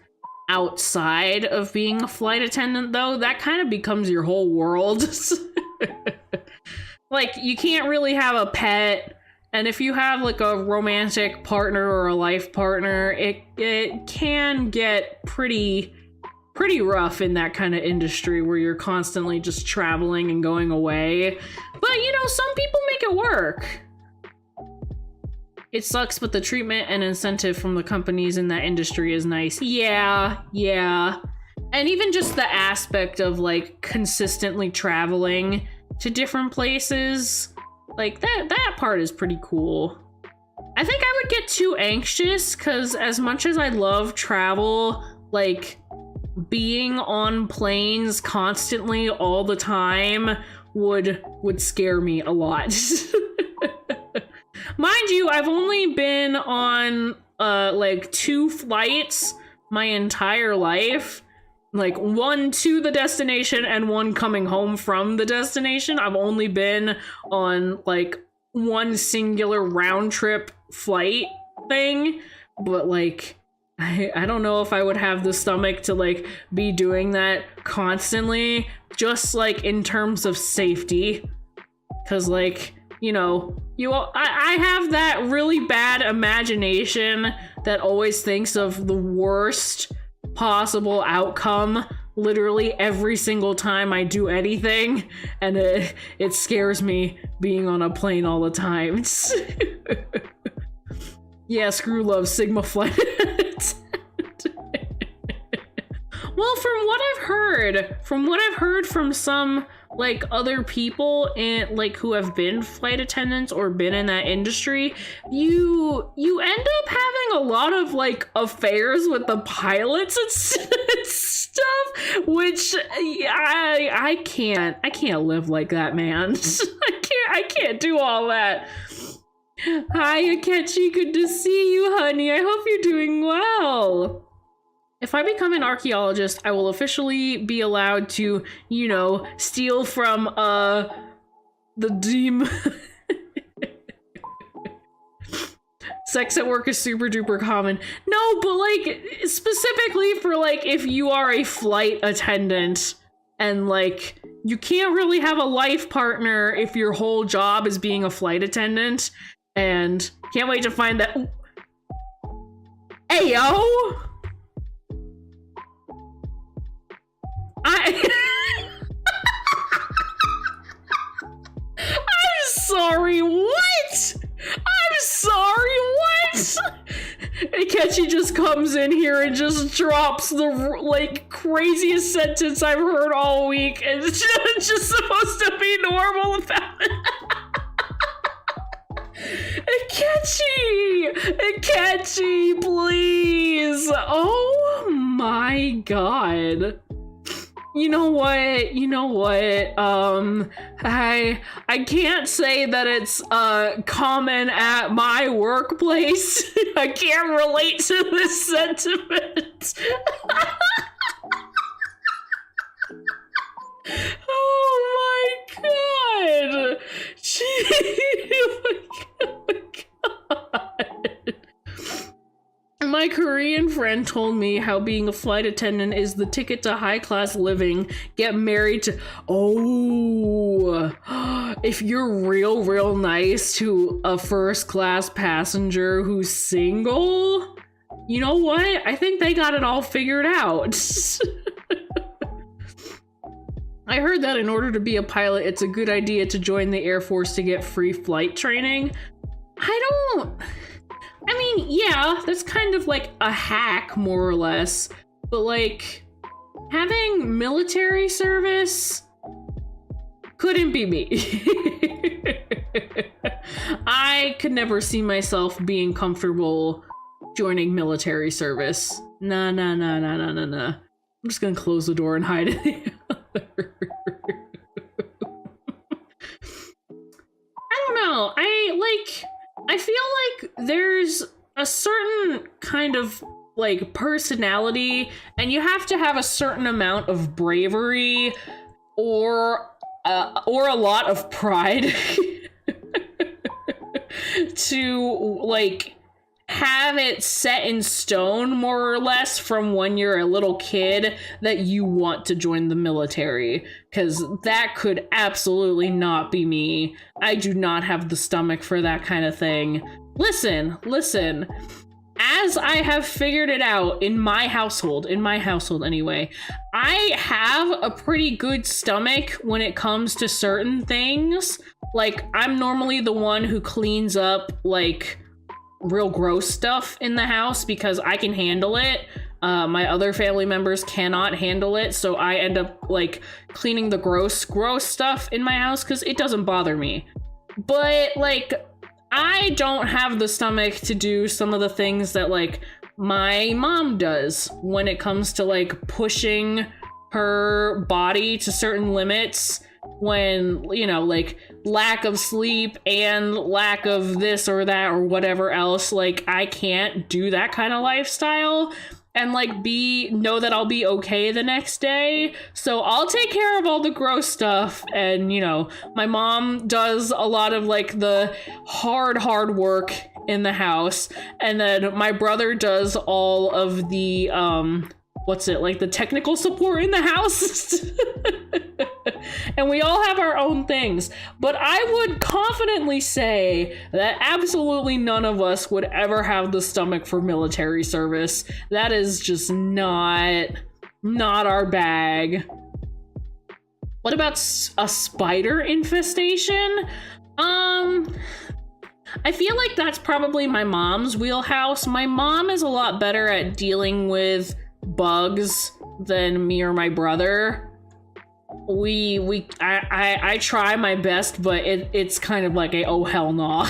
outside of being a flight attendant, though. That kind of becomes your whole world. Like, you can't really have a pet, and if you have like a romantic partner or a life partner, it can get pretty rough in that kind of industry where you're constantly just traveling and going away. But you know, some people make it work. It sucks, but the treatment and incentive from the companies in that industry is nice. Yeah. And even just the aspect of like consistently traveling to different places, like that part is pretty cool. I think I would get too anxious because as much as I love travel, like being on planes constantly all the time would scare me a lot. Mind you, I've only been on like 2 flights my entire life. Like 1 to the destination and 1 coming home from the destination. I've only been on like 1 singular round trip flight thing. But like, I don't know if I would have the stomach to like be doing that constantly, just like in terms of safety. Cause like, you know, I have that really bad imagination that always thinks of the worst possible outcome literally every single time I do anything, and it scares me being on a plane all the time. Yeah, screw love Sigma flight. Well, from what I've heard from some like other people in like who have been flight attendants or been in that industry, you end up having a lot of like affairs with the pilots and stuff, which I can't live like that, man. I can't do all that. Hi, Akechi, good to see you, honey. I hope you're doing well. If I become an archaeologist, I will officially be allowed to, you know, steal from, the demon. Sex at work is super duper common. No, but like, specifically for like, if you are a flight attendant, And like, you can't really have a life partner if your whole job is being a flight attendant. And can't wait to find that. Hey, yo! I'm sorry, what? I'm sorry, what? Akechi just comes in here and just drops the, like, craziest sentence I've heard all week, and it's just supposed to be normal about it. Akechi, please. Oh my god. You know what? I can't say that it's common at my workplace. I can't relate to this sentiment. Oh my god. Oh my god. My Korean friend told me how being a flight attendant is the ticket to high-class living. Get married to... Oh, if you're real nice to a first-class passenger who's single, you know what? I think they got it all figured out. I heard that in order to be a pilot, it's a good idea to join the Air Force to get free flight training. I mean, yeah, that's kind of like a hack, more or less. But like, having military service couldn't be me. I could never see myself being comfortable joining military service. Nah. I'm just gonna close the door and hide it. I don't know. I feel like there's a certain kind of like personality, and you have to have a certain amount of bravery or a lot of pride to like have it set in stone, more or less, from when you're a little kid that you want to join the military, because that could absolutely not be me. I do not have the stomach for that kind of thing. Listen, as I have figured it out in my household anyway, I have a pretty good stomach when it comes to certain things. Like, I'm normally the one who cleans up like real gross stuff in the house because I can handle it. My other family members cannot handle it, so I end up like cleaning the gross stuff in my house because it doesn't bother me. But like, I don't have the stomach to do some of the things that like my mom does when it comes to like pushing her body to certain limits, when, you know, like lack of sleep and lack of this or that or whatever else. Like, I can't do that kind of lifestyle and like know that I'll be okay the next day. So I'll take care of all the gross stuff, and you know, my mom does a lot of like the hard work in the house, and then my brother does all of the like the technical support in the house. And we all have our own things, but I would confidently say that absolutely none of us would ever have the stomach for military service. That is just not our bag. What about a spider infestation? I feel like that's probably my mom's wheelhouse. My mom is a lot better at dealing with bugs than me or my brother. I try my best, but it's kind of like a oh hell no.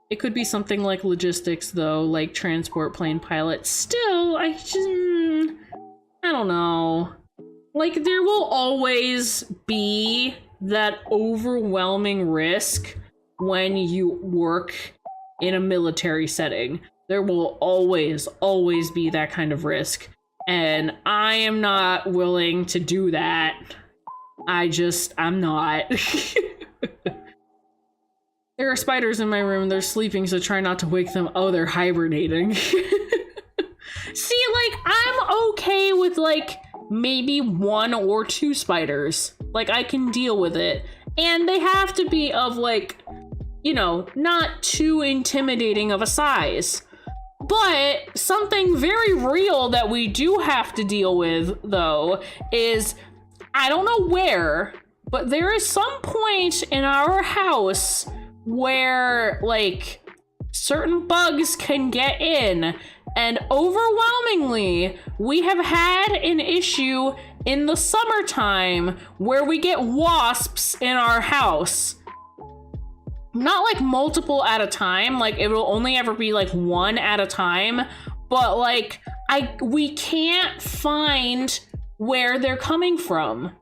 It could be something like logistics though, like transport plane pilot. Still, I don't know. Like, there will always be that overwhelming risk when you work in a military setting. There will always be that kind of risk. And I am not willing to do that. I'm not. There are spiders in my room. They're sleeping, so try not to wake them. Oh, they're hibernating. See, I'm okay with like maybe 1 or 2 spiders. Like I can deal with it. And they have to be of like, you know, not too intimidating of a size. But something very real that we do have to deal with, though, is I don't know where, but there is some point in our house where, like, certain bugs can get in. And overwhelmingly, we have had an issue in the summertime where we get wasps in our house. Not like multiple at a time, like it will only ever be like 1 at a time, but like we can't find where they're coming from.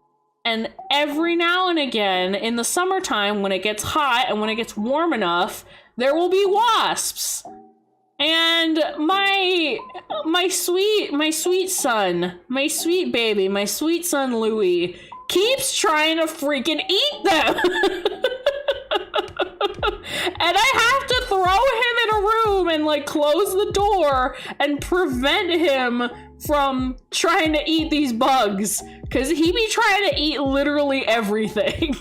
And every now and again in the summertime when it gets hot and when it gets warm enough, there will be wasps. And my sweet son, my sweet baby, my sweet son Louis keeps trying to freaking eat them. And I have to throw him in a room and like close the door and prevent him from trying to eat these bugs, because he be trying to eat literally everything.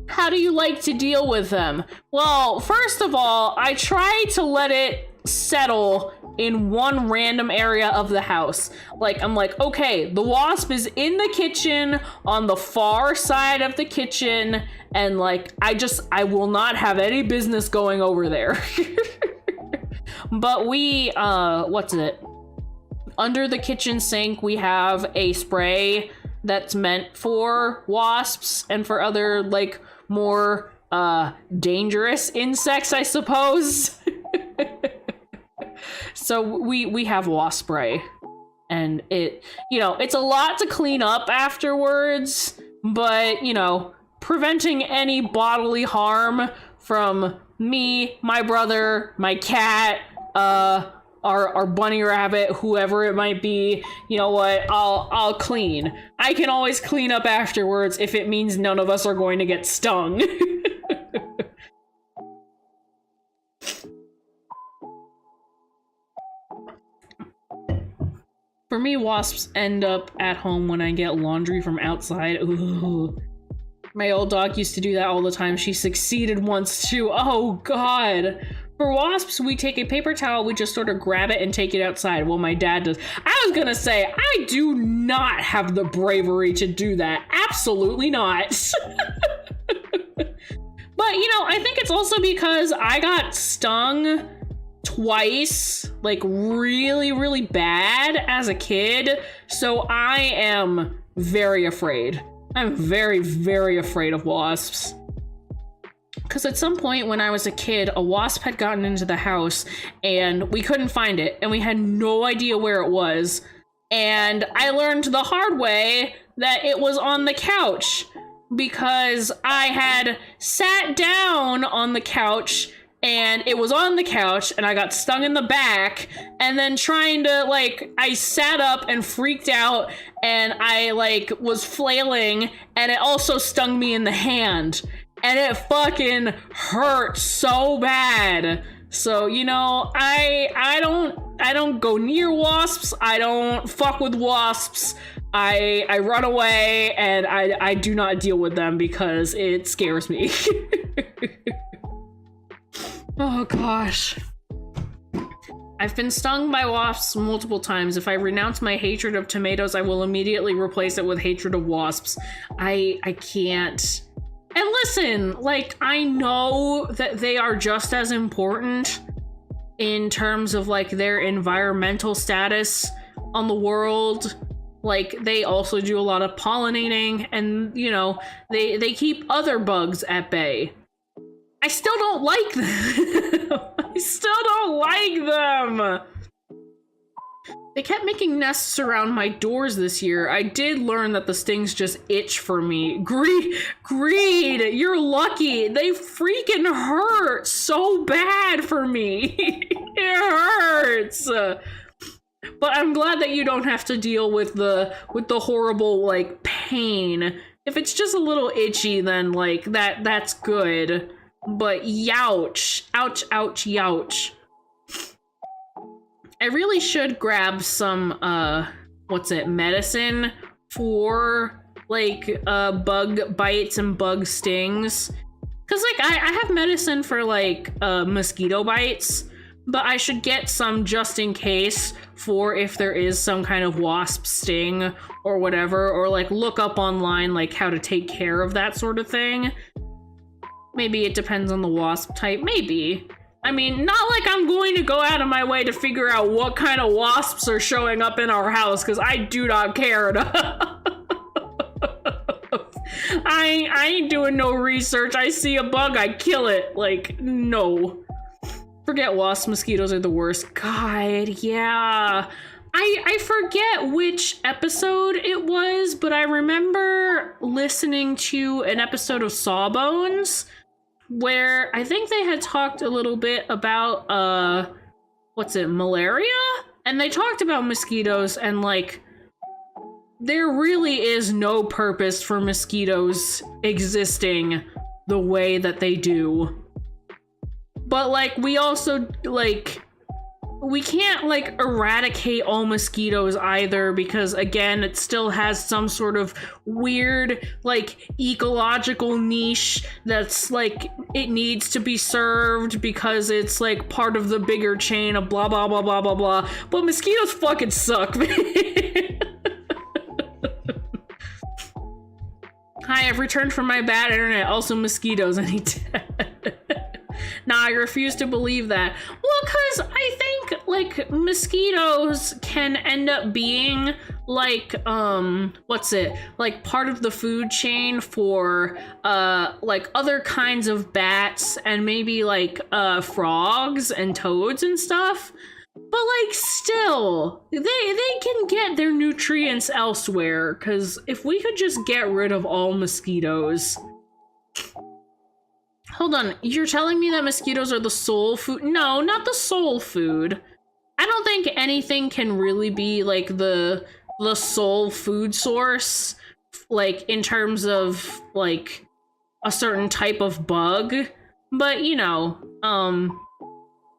How do you like to deal with them? Well, first of all, I try to let it settle in one random area of the house. Like, I'm like, okay, the wasp is in the kitchen on the far side of the kitchen, and like, I will not have any business going over there. But we, what's it? Under the kitchen sink, we have a spray that's meant for wasps and for other, like, more, dangerous insects, I suppose. So we have wasp spray, and it, you know, it's a lot to clean up afterwards, but, you know, preventing any bodily harm from me, my brother, my cat, our bunny rabbit, whoever it might be, you know what, I'll clean. I can always clean up afterwards if it means none of us are going to get stung. For me, wasps end up at home when I get laundry from outside. Ooh. My old dog used to do that all the time. She succeeded once too. Oh God. For wasps, we take a paper towel, we just sort of grab it and take it outside. Well, my dad does. I was gonna say, I do not have the bravery to do that. Absolutely not. But, you know, I think it's also because I got stung twice, like really, really bad as a kid. So I am very afraid. I'm very, very afraid of wasps. Because at some point when I was a kid, a wasp had gotten into the house and we couldn't find it and we had no idea where it was. And I learned the hard way that it was on the couch, because I had sat down on the couch and it was on the couch and I got stung in the back, and then trying to, like, I sat up and freaked out and I, like, was flailing, and it also stung me in the hand. And it fucking hurt so bad. So, you know, I don't go near wasps. I don't fuck with wasps. I run away, and I do not deal with them because it scares me. Oh gosh. I've been stung by wasps multiple times. If I renounce my hatred of tomatoes, I will immediately replace it with hatred of wasps. I can't. And listen, like, I know that they are just as important in terms of, like, their environmental status on the world. Like, they also do a lot of pollinating, and, you know, they keep other bugs at bay. I still don't like them. I still don't like them. They kept making nests around my doors this year. I did learn that the stings just itch for me. Greed, you're lucky. They freaking hurt so bad for me. It hurts. But I'm glad that you don't have to deal with the horrible, like, pain. If it's just a little itchy, then, like, that's good. But youch. Ouch, ouch, youch. I really should grab some, medicine for, like, bug bites and bug stings. Because, like, I have medicine for, like, mosquito bites, but I should get some just in case for if there is some kind of wasp sting or whatever, or, like, look up online, like, how to take care of that sort of thing. Maybe it depends on the wasp type, maybe. I mean, not like I'm going to go out of my way to figure out what kind of wasps are showing up in our house, because I do not care. I ain't doing no research. I see a bug, I kill it. Like, no. Forget wasps, mosquitoes are the worst. God, yeah. I forget which episode it was, but I remember listening to an episode of Sawbones where I think they had talked a little bit about, malaria? And they talked about mosquitoes and, like, there really is no purpose for mosquitoes existing the way that they do. But, like, we also, like, we can't, like, eradicate all mosquitoes either, because, again, it still has some sort of weird, like, ecological niche that's, like, it needs to be served because it's, like, part of the bigger chain of blah, blah, blah, blah, blah, blah. But mosquitoes fucking suck, man. Hi, I've returned from my bad internet. Also mosquitoes, I need to... Nah, I refuse to believe that. Well, because I think, like, mosquitoes can end up being, like, like, part of the food chain for, like, other kinds of bats and maybe, like, frogs and toads and stuff. But, like, still, they can get their nutrients elsewhere, because if we could just get rid of all mosquitoes... Hold on, you're telling me that mosquitoes are the soul food? No, not the soul food. I don't think anything can really be, like, the sole food source, like, in terms of, like, a certain type of bug. But, you know,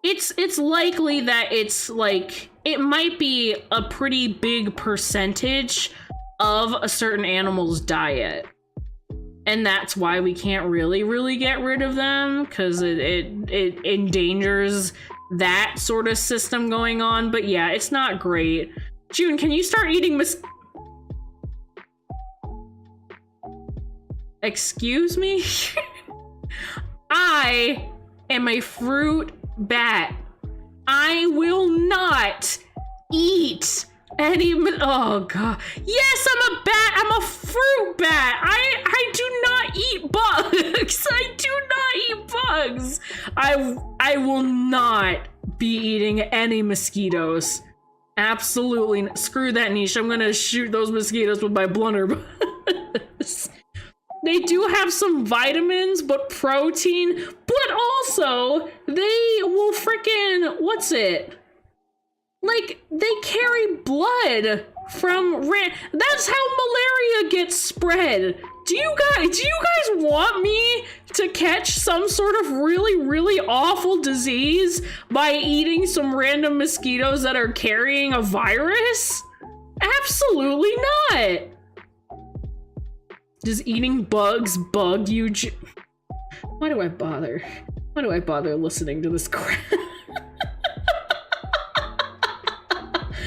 it's likely that it's, like, it might be a pretty big percentage of a certain animal's diet. And that's why we can't really get rid of them, because it endangers that sort of system going on. But yeah, it's not great. June, can you start eating Excuse me? I am a fruit bat. I will not eat any... Oh, God. Yes, I'm a bat. I'm a fruit bat. I do not eat bugs. I do not eat bugs. I will not be eating any mosquitoes. Absolutely not. Screw that niche. I'm gonna shoot those mosquitoes with my blunderbuss. They do have some vitamins, but protein, but also they will frickin', like, they carry blood from that's how malaria gets spread. Do you guys want me to catch some sort of really awful disease by eating some random mosquitoes that are carrying a virus? Absolutely not. Does eating bugs bug you? Why do I bother? Why do I bother listening to this crap?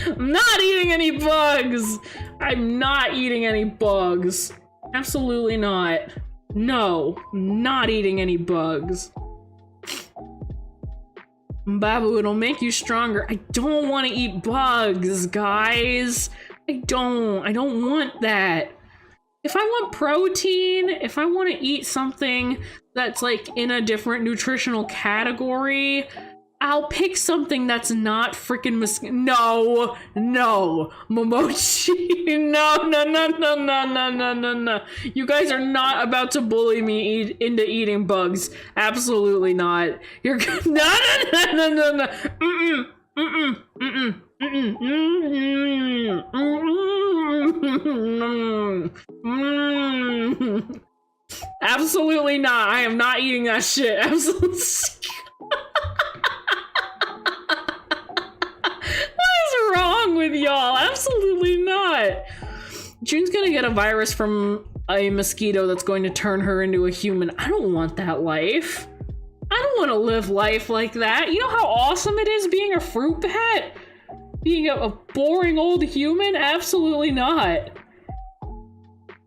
I'm not eating any bugs! I'm not eating any bugs. Absolutely not. No, not eating any bugs. Babu, it'll make you stronger. I don't want to eat bugs, guys. I don't want that. If I want protein, if I want to eat something that's like in a different nutritional category, I'll pick something that's not freaking No, Momochi. No. You guys are not about to bully me into eating bugs. Absolutely not. You're no. Absolutely not. I am not eating that shit. Absolutely. with y'all. Absolutely not. June's gonna get a virus from a mosquito that's going to turn her into a human. I don't want that life. I don't want to live life like that. You know how awesome it is being a fruit bat? Being a boring old human? Absolutely not.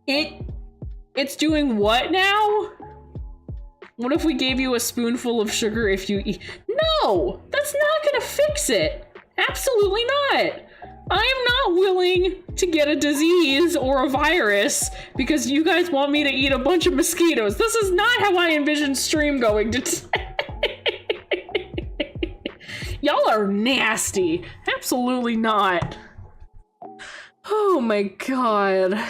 It's doing what now? What if we gave you a spoonful of sugar if you eat? No! That's not gonna fix it. Absolutely not. I am not willing to get a disease or a virus because you guys want me to eat a bunch of mosquitoes. This is not how I envision stream going to. Y'all are nasty. Absolutely not. Oh my god.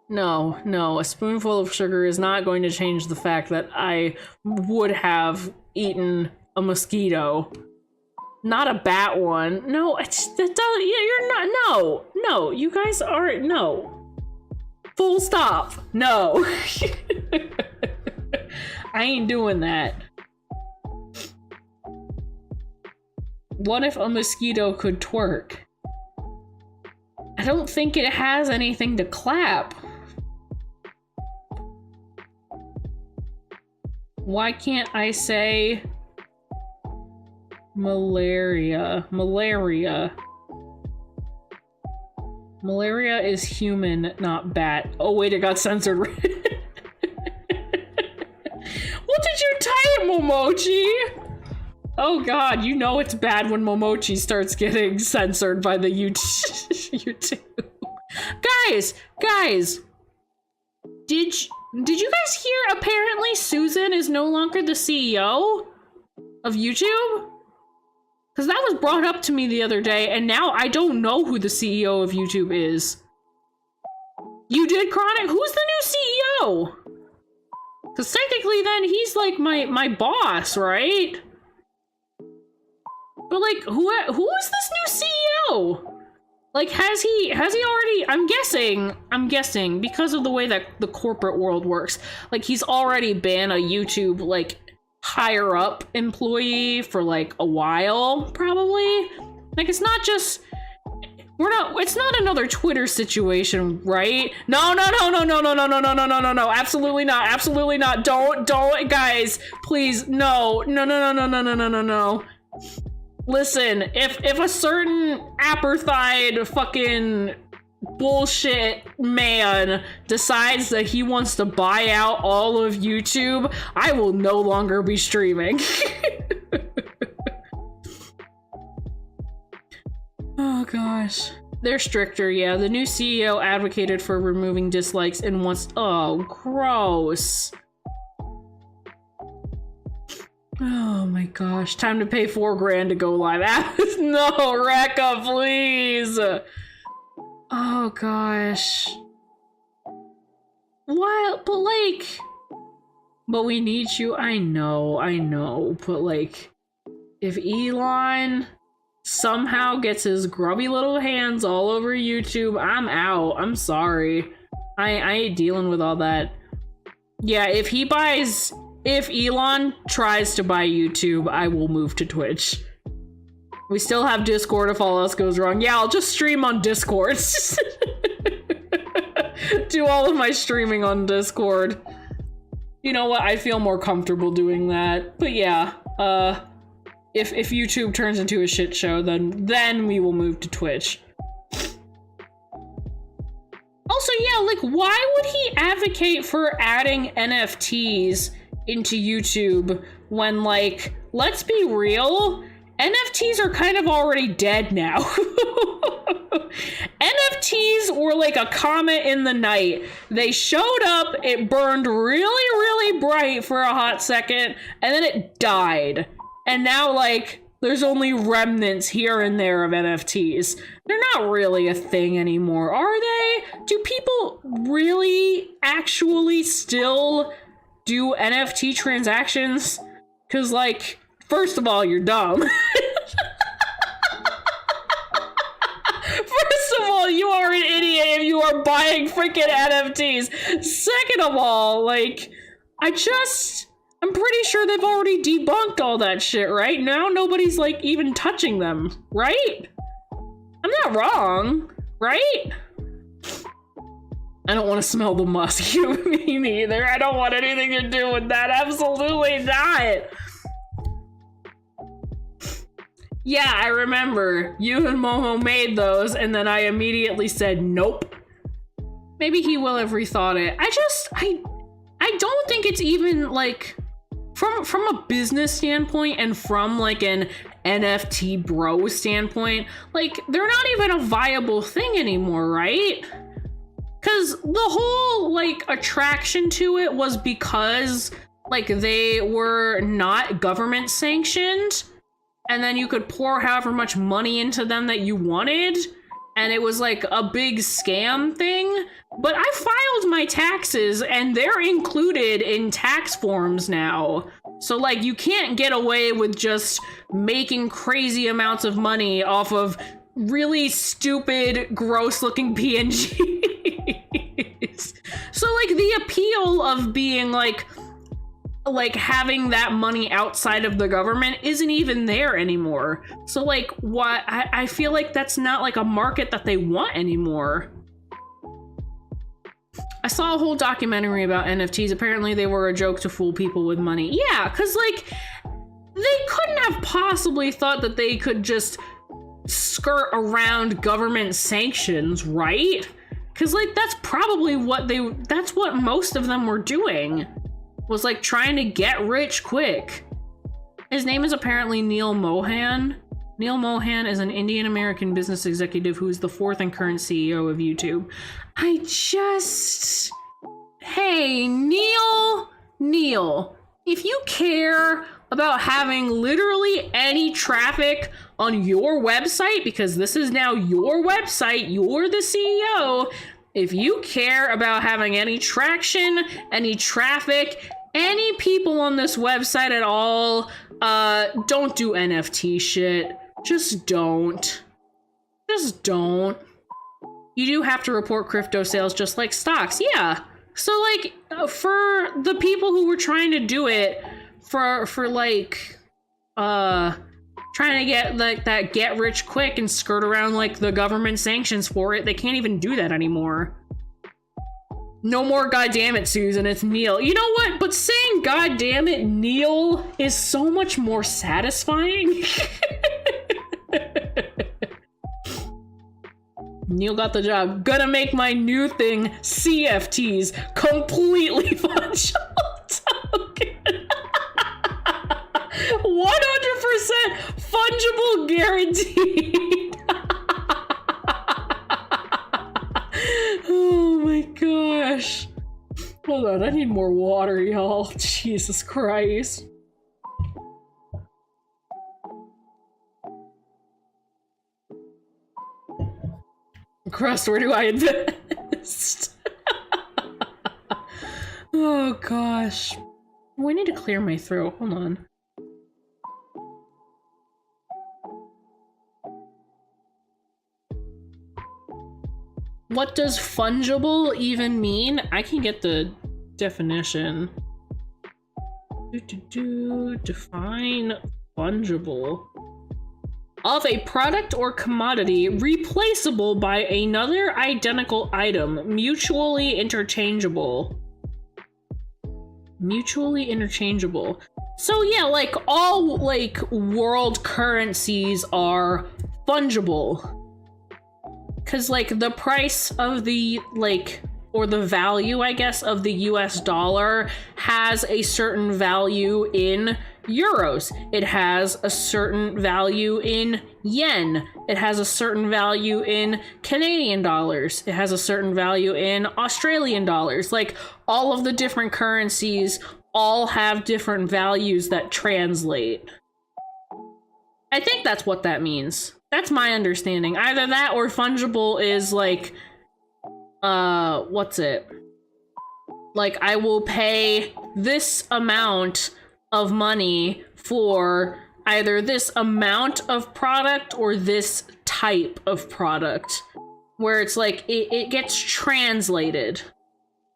No, a spoonful of sugar is not going to change the fact that I would have eaten a mosquito. Not a bat one. No, that doesn't, yeah, you're not, no, you guys are, no. Full stop, no. I ain't doing that. What if a mosquito could twerk? I don't think it has anything to clap. Why can't I say malaria? Malaria is human, not bat. Oh wait, it got censored. What did you type, Emoji? Oh god, you know it's bad when Momochi starts getting censored by the YouTube. Guys, did you guys hear apparently Susan is no longer the CEO of YouTube? Because that was brought up to me the other day, and now I don't know who the CEO of YouTube is. You did, Chronic? Who's the new CEO? Because technically then he's like my boss, right? But like, who is this new CEO? Like, has he already, I'm guessing, because of the way that the corporate world works, like he's already been a YouTube, like, higher up employee for like a while, probably. Like, it's not just, it's not another Twitter situation, right? No, absolutely not, don't, guys, please, no. Listen, if a certain apartheid fucking bullshit man decides that he wants to buy out all of YouTube, I will no longer be streaming. Oh gosh. They're stricter, yeah. The new CEO advocated for removing dislikes and wants— oh, gross. Oh my gosh, time to pay $4 grand to go live. No, Rekka, please. Oh gosh. What? But like, but we need you. I know, but like, if Elon somehow gets his grubby little hands all over YouTube, I'm out. I'm sorry. I ain't dealing with all that. Yeah, if Elon tries to buy YouTube, I will move to Twitch. We still have Discord if all else goes wrong. Yeah, I'll just stream on Discord. Do all of my streaming on Discord. You know what? I feel more comfortable doing that. But yeah, if YouTube turns into a shit show, then we will move to Twitch. Also, yeah, like, why would he advocate for adding NFTs into YouTube when, like, let's be real, NFTs are kind of already dead now. NFTs were like a comet in the night. They showed up, it burned really, really bright for a hot second, and then it died. And now, like, there's only remnants here and there of NFTs. They're not really a thing anymore, are they? Do people really actually still do NFT transactions? Because, like, first of all, you're dumb. First of all, you are an idiot if you are buying freaking NFTs. Second of all, like, I'm I'm pretty sure they've already debunked all that shit, right? Now nobody's like even touching them, right? I'm not wrong, right? I don't want to smell the musk. Me neither. I don't want anything to do with that. Absolutely not. Yeah, I remember you and Momo made those, and then I immediately said nope. Maybe he will have rethought it. I don't think it's even like from a business standpoint and from like an NFT bro standpoint, like they're not even a viable thing anymore, right? Because the whole like attraction to it was because like they were not government sanctioned, and then you could pour however much money into them that you wanted, and it was like a big scam thing. But I filed my taxes and they're included in tax forms now. So like you can't get away with just making crazy amounts of money off of really stupid, gross looking PNGs. So like the appeal of being like having that money outside of the government isn't even there anymore. So like what I feel like that's not like a market that they want anymore. I saw a whole documentary about NFTs. Apparently they were a joke to fool people with money. Yeah, because like they couldn't have possibly thought that they could just skirt around government sanctions, right? Because like that's probably that's what most of them were doing, was like trying to get rich quick. His name is apparently Neil Mohan. Neil Mohan is an Indian American business executive who is the fourth and current CEO of YouTube. Hey, Neil, if you care about having literally any traffic on your website, because this is now your website, you're the CEO, if you care about having any traction, any traffic, any people on this website at all, don't do NFT shit. Just don't. You do have to report crypto sales just like stocks. Yeah. So like for the people who were trying to do it for like trying to get like that get rich quick and skirt around like the government sanctions for it, they can't even do that anymore. No more goddammit, Susan, it's Neil. You know what? But saying goddammit, Neil is so much more satisfying. Neil got the job. Gonna make my new thing, CFTs, completely fungible token. 100% fungible guaranteed. Oh my gosh. Hold on, I need more water, y'all. Jesus Christ. Crust, where do I invest? Oh gosh. Oh, I need to clear my throat. Hold on. What does fungible even mean? I can get the definition. Define fungible. Of a product or commodity replaceable by another identical item, mutually interchangeable. Mutually interchangeable. So yeah, like all like world currencies are fungible. Cause like the price of the like, or the value, I guess, of the US dollar has a certain value in euros. It has a certain value in yen. It has a certain value in Canadian dollars. It has a certain value in Australian dollars. Like all of the different currencies all have different values that translate. I think that's what that means. That's my understanding. Either that or fungible is like, what's it? Like I will pay this amount of money for either this amount of product or this type of product, where it's like it gets translated.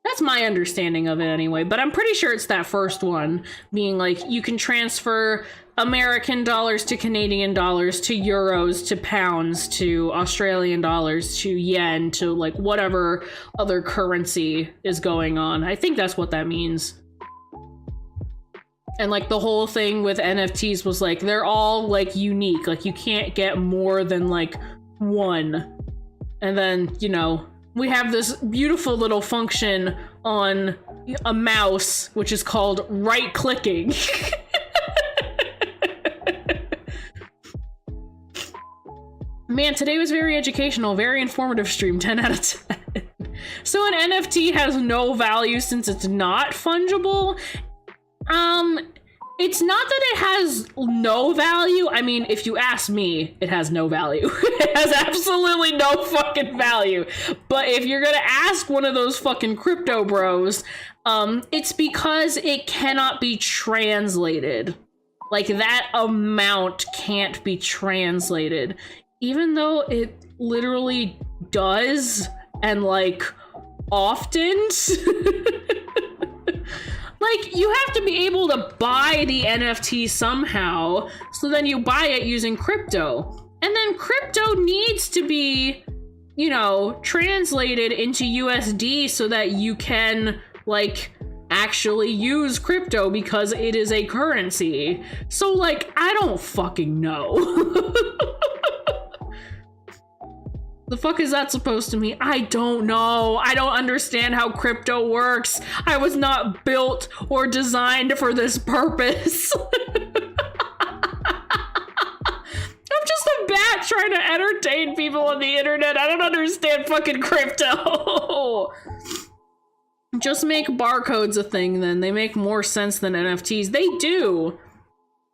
That's my understanding of it anyway, but I'm pretty sure it's that first one, being like, you can transfer American dollars to Canadian dollars to euros to pounds to Australian dollars to yen to like whatever other currency is going on. I think that's what that means. And like the whole thing with NFTs was like, they're all like unique. Like you can't get more than like one. And then, you know, we have this beautiful little function on a mouse, which is called right clicking. Man, today was very educational, very informative stream, 10 out of 10. So an NFT has no value since it's not fungible. It's not that it has no value. I mean, if you ask me, it has no value. It has absolutely no fucking value. But if you're gonna ask one of those fucking crypto bros, it's because it cannot be translated. Like, that amount can't be translated. Even though it literally does, and like, often. Like, you have to be able to buy the NFT somehow, so then you buy it using crypto. And then crypto needs to be, you know, translated into USD so that you can, like, actually use crypto because it is a currency. So, like, I don't fucking know. The fuck is that supposed to mean? I don't know. I don't understand how crypto works. I was not built or designed for this purpose. I'm just a bat trying to entertain people on the internet. I don't understand fucking crypto. Just make barcodes a thing then. They make more sense than NFTs. They do.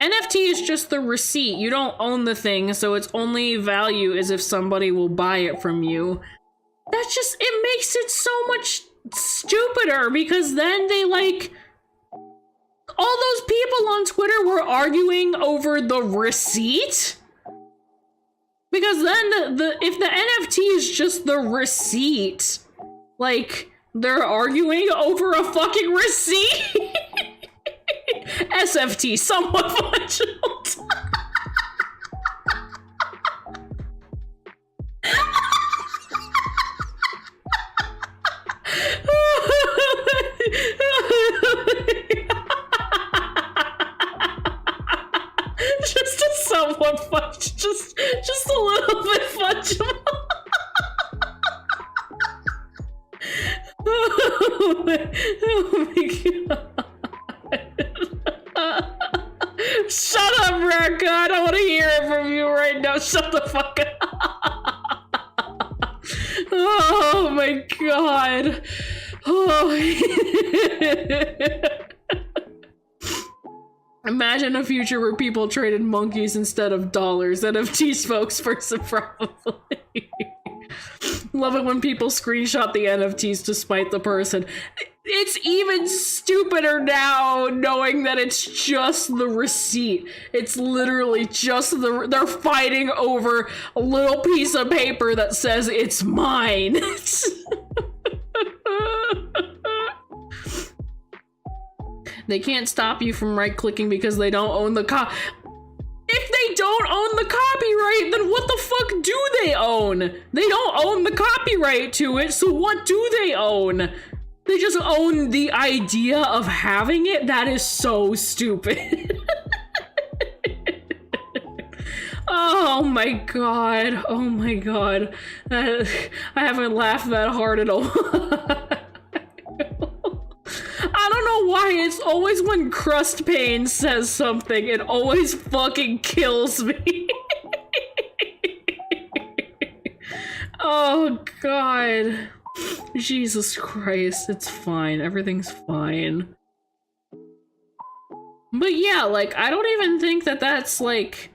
NFT is just the receipt. You don't own the thing, so its only value is if somebody will buy it from you. That's just, it makes it so much stupider, because then they like, all those people on Twitter were arguing over the receipt. Because then if the NFT is just the receipt, like, they're arguing over a fucking receipt. SFT, somewhat functional. Just a somewhat functional, just a little bit functional. Oh my god. Shut up, Raccoon! I don't want to hear it from you right now. Shut the fuck up. Oh my god. Oh. Imagine a future where people traded monkeys instead of dollars. NFT spokesperson, probably. Love it when people screenshot the NFTs to spite the person. It's even stupider now, knowing that it's just the receipt. It's literally just they're fighting over a little piece of paper that says it's mine. They can't stop you from right-clicking because they don't own the If they don't own the copyright, then what the fuck do they own? They don't own the copyright to it, so what do they own? They just own the idea of having it? That is so stupid. Oh my god. Oh my god. I haven't laughed that hard at all. I don't know why, it's always when Crust Pain says something, it always fucking kills me. Oh god. Jesus Christ, it's fine. Everything's fine. But yeah, like, I don't even think that that's, like,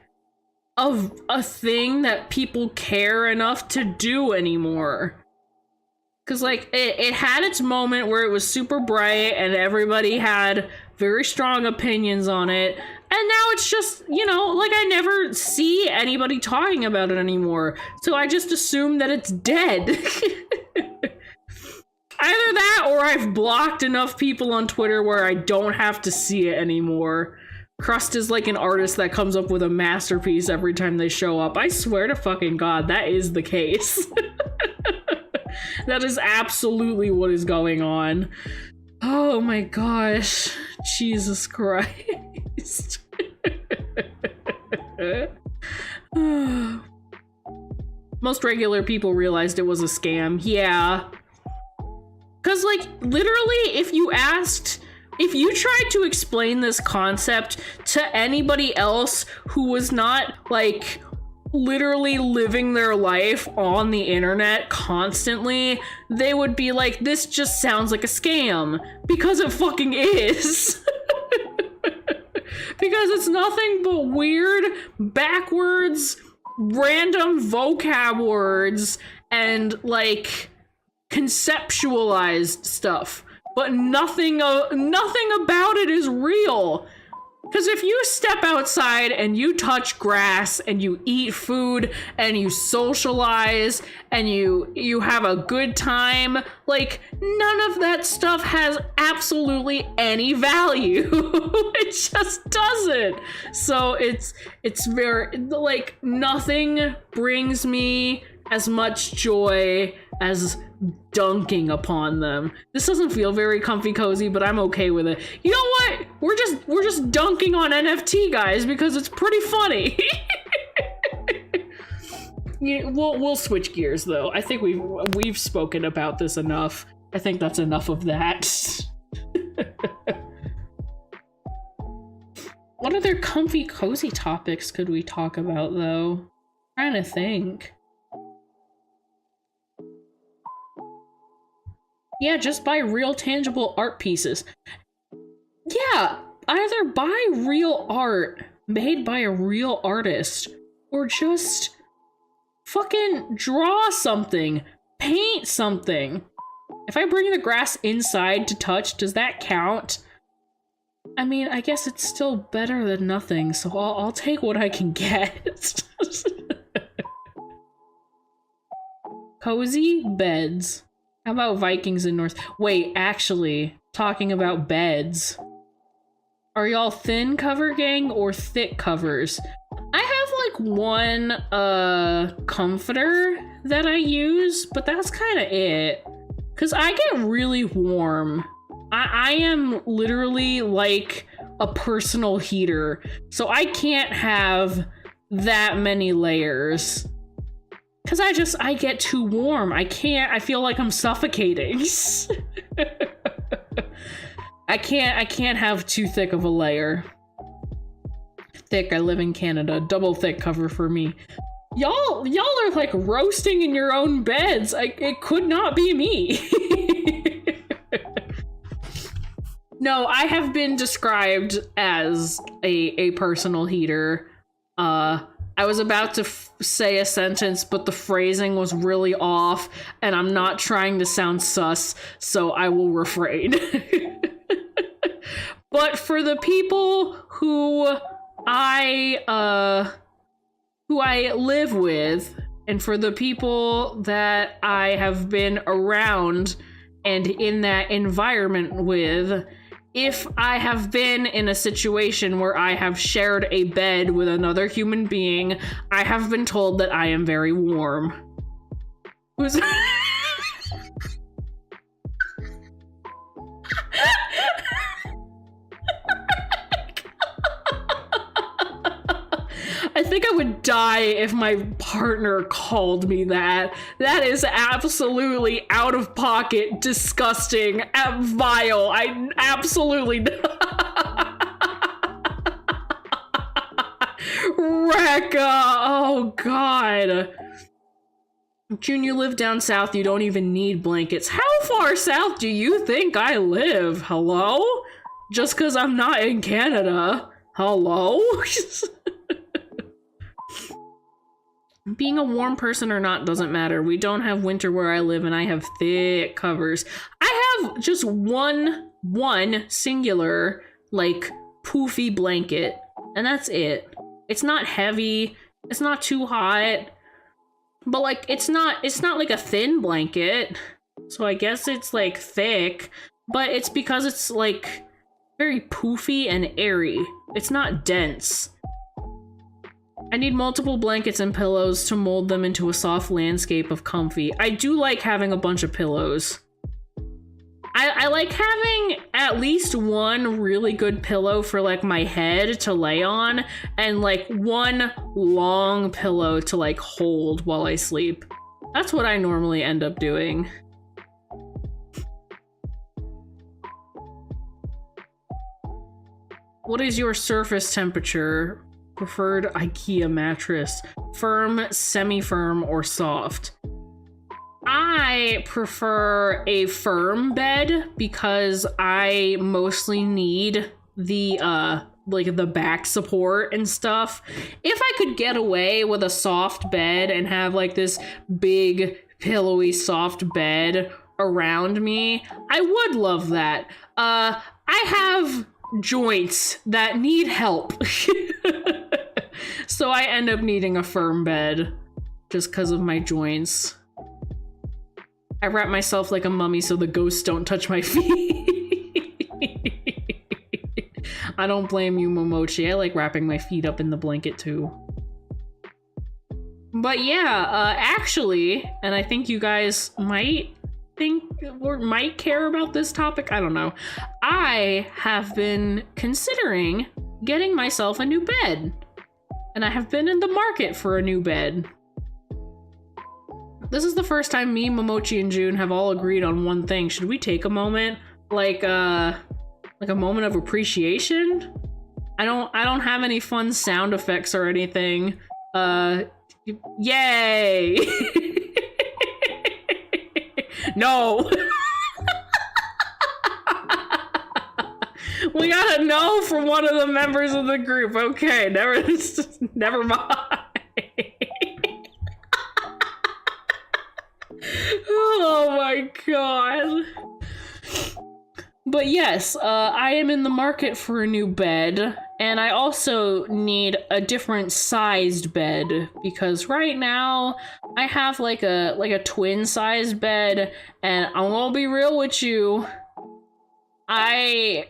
a thing that people care enough to do anymore. Because, like, it had its moment where it was super bright and everybody had very strong opinions on it. And now it's just, you know, like, I never see anybody talking about it anymore. So I just assume that it's dead. Either that or I've blocked enough people on Twitter where I don't have to see it anymore. Crust is like an artist that comes up with a masterpiece every time they show up. I swear to fucking God, that is the case. That is absolutely what is going on. Oh my gosh. Jesus Christ. Most regular people realized it was a scam. Yeah. Because, like, literally, if you tried to explain this concept to anybody else who was not, like, literally living their life on the internet constantly, they would be like, this just sounds like a scam. Because it fucking is. Because it's nothing but weird, backwards, random vocab words and, like, conceptualized stuff. But nothing about it is real. Because if you step outside and you touch grass and you eat food and you socialize and you have a good time, like, none of that stuff has absolutely any value. It just doesn't. So it's very, like, nothing brings me as much joy as dunking upon them. This doesn't feel very comfy cozy, but I'm okay with it. You know what? We're just dunking on NFT guys because it's pretty funny. We'll switch gears though. I think we've spoken about this enough. I think that's enough of that. What other comfy cozy topics could we talk about though? I'm trying to think. Yeah, just buy real tangible art pieces. Yeah, either buy real art made by a real artist or just fucking draw something, paint something. If I bring the grass inside to touch, does that count? I mean, I guess it's still better than nothing, so I'll take what I can get. Cozy beds. How about Vikings in North? Wait, actually, talking about beds. Are y'all thin cover gang or thick covers? I have like one comforter that I use, but that's kind of it. Cause I get really warm. I am literally like a personal heater, so I can't have that many layers. Cause I get too warm. I feel like I'm suffocating. I can't have too thick of a layer. Thick, I live in Canada. Double thick cover for me. Y'all are like roasting in your own beds. It could not be me. No, I have been described as a personal heater. I was about to say a sentence, but the phrasing was really off, and I'm not trying to sound sus, so I will refrain. But for the people who I live with, and for the people that I have been around and in that environment with, if I have been in a situation where I have shared a bed with another human being, I have been told that I am very warm. I think I would die if my partner called me that. That is absolutely out of pocket, disgusting, vile. I absolutely... Rekka! Oh, God. June, you live down south, you don't even need blankets. How far south do you think I live? Hello? Just because I'm not in Canada. Hello? Being a warm person or not doesn't matter. We don't have winter where I live, and I have thick covers. I have just one singular, like, poofy blanket, and that's it. It's not heavy. It's not too hot. But, like, it's not like a thin blanket. So I guess it's like thick, but it's because it's like very poofy and airy. It's not dense. I need multiple blankets and pillows to mold them into a soft landscape of comfy. I do like having a bunch of pillows. I like having at least one really good pillow for like my head to lay on and like one long pillow to like hold while I sleep. That's what I normally end up doing. What is your surface temperature? Preferred IKEA mattress. Firm, semi-firm, or soft? I prefer a firm bed because I mostly need the like the back support and stuff. If I could get away with a soft bed and have like this big pillowy soft bed around me, I would love that. I have joints that need help. So I end up needing a firm bed just because of my joints. I wrap myself like a mummy so the ghosts don't touch my feet. I don't blame you, Momochi. I like wrapping my feet up in the blanket too. But yeah, actually, and I think you guys might think or might care about this topic, I don't know. I have been considering getting myself a new bed. And I have been in the market for a new bed. This is the first time me, Momochi, and June have all agreed on one thing. Should we take a moment? Like a moment of appreciation? I don't have any fun sound effects or anything. Yay! No! We got a no from one of the members of the group. Okay, never mind. Oh my god. But yes, I am in the market for a new bed, and I also need a different sized bed because right now I have like a twin sized bed, and I'm gonna be real with you. I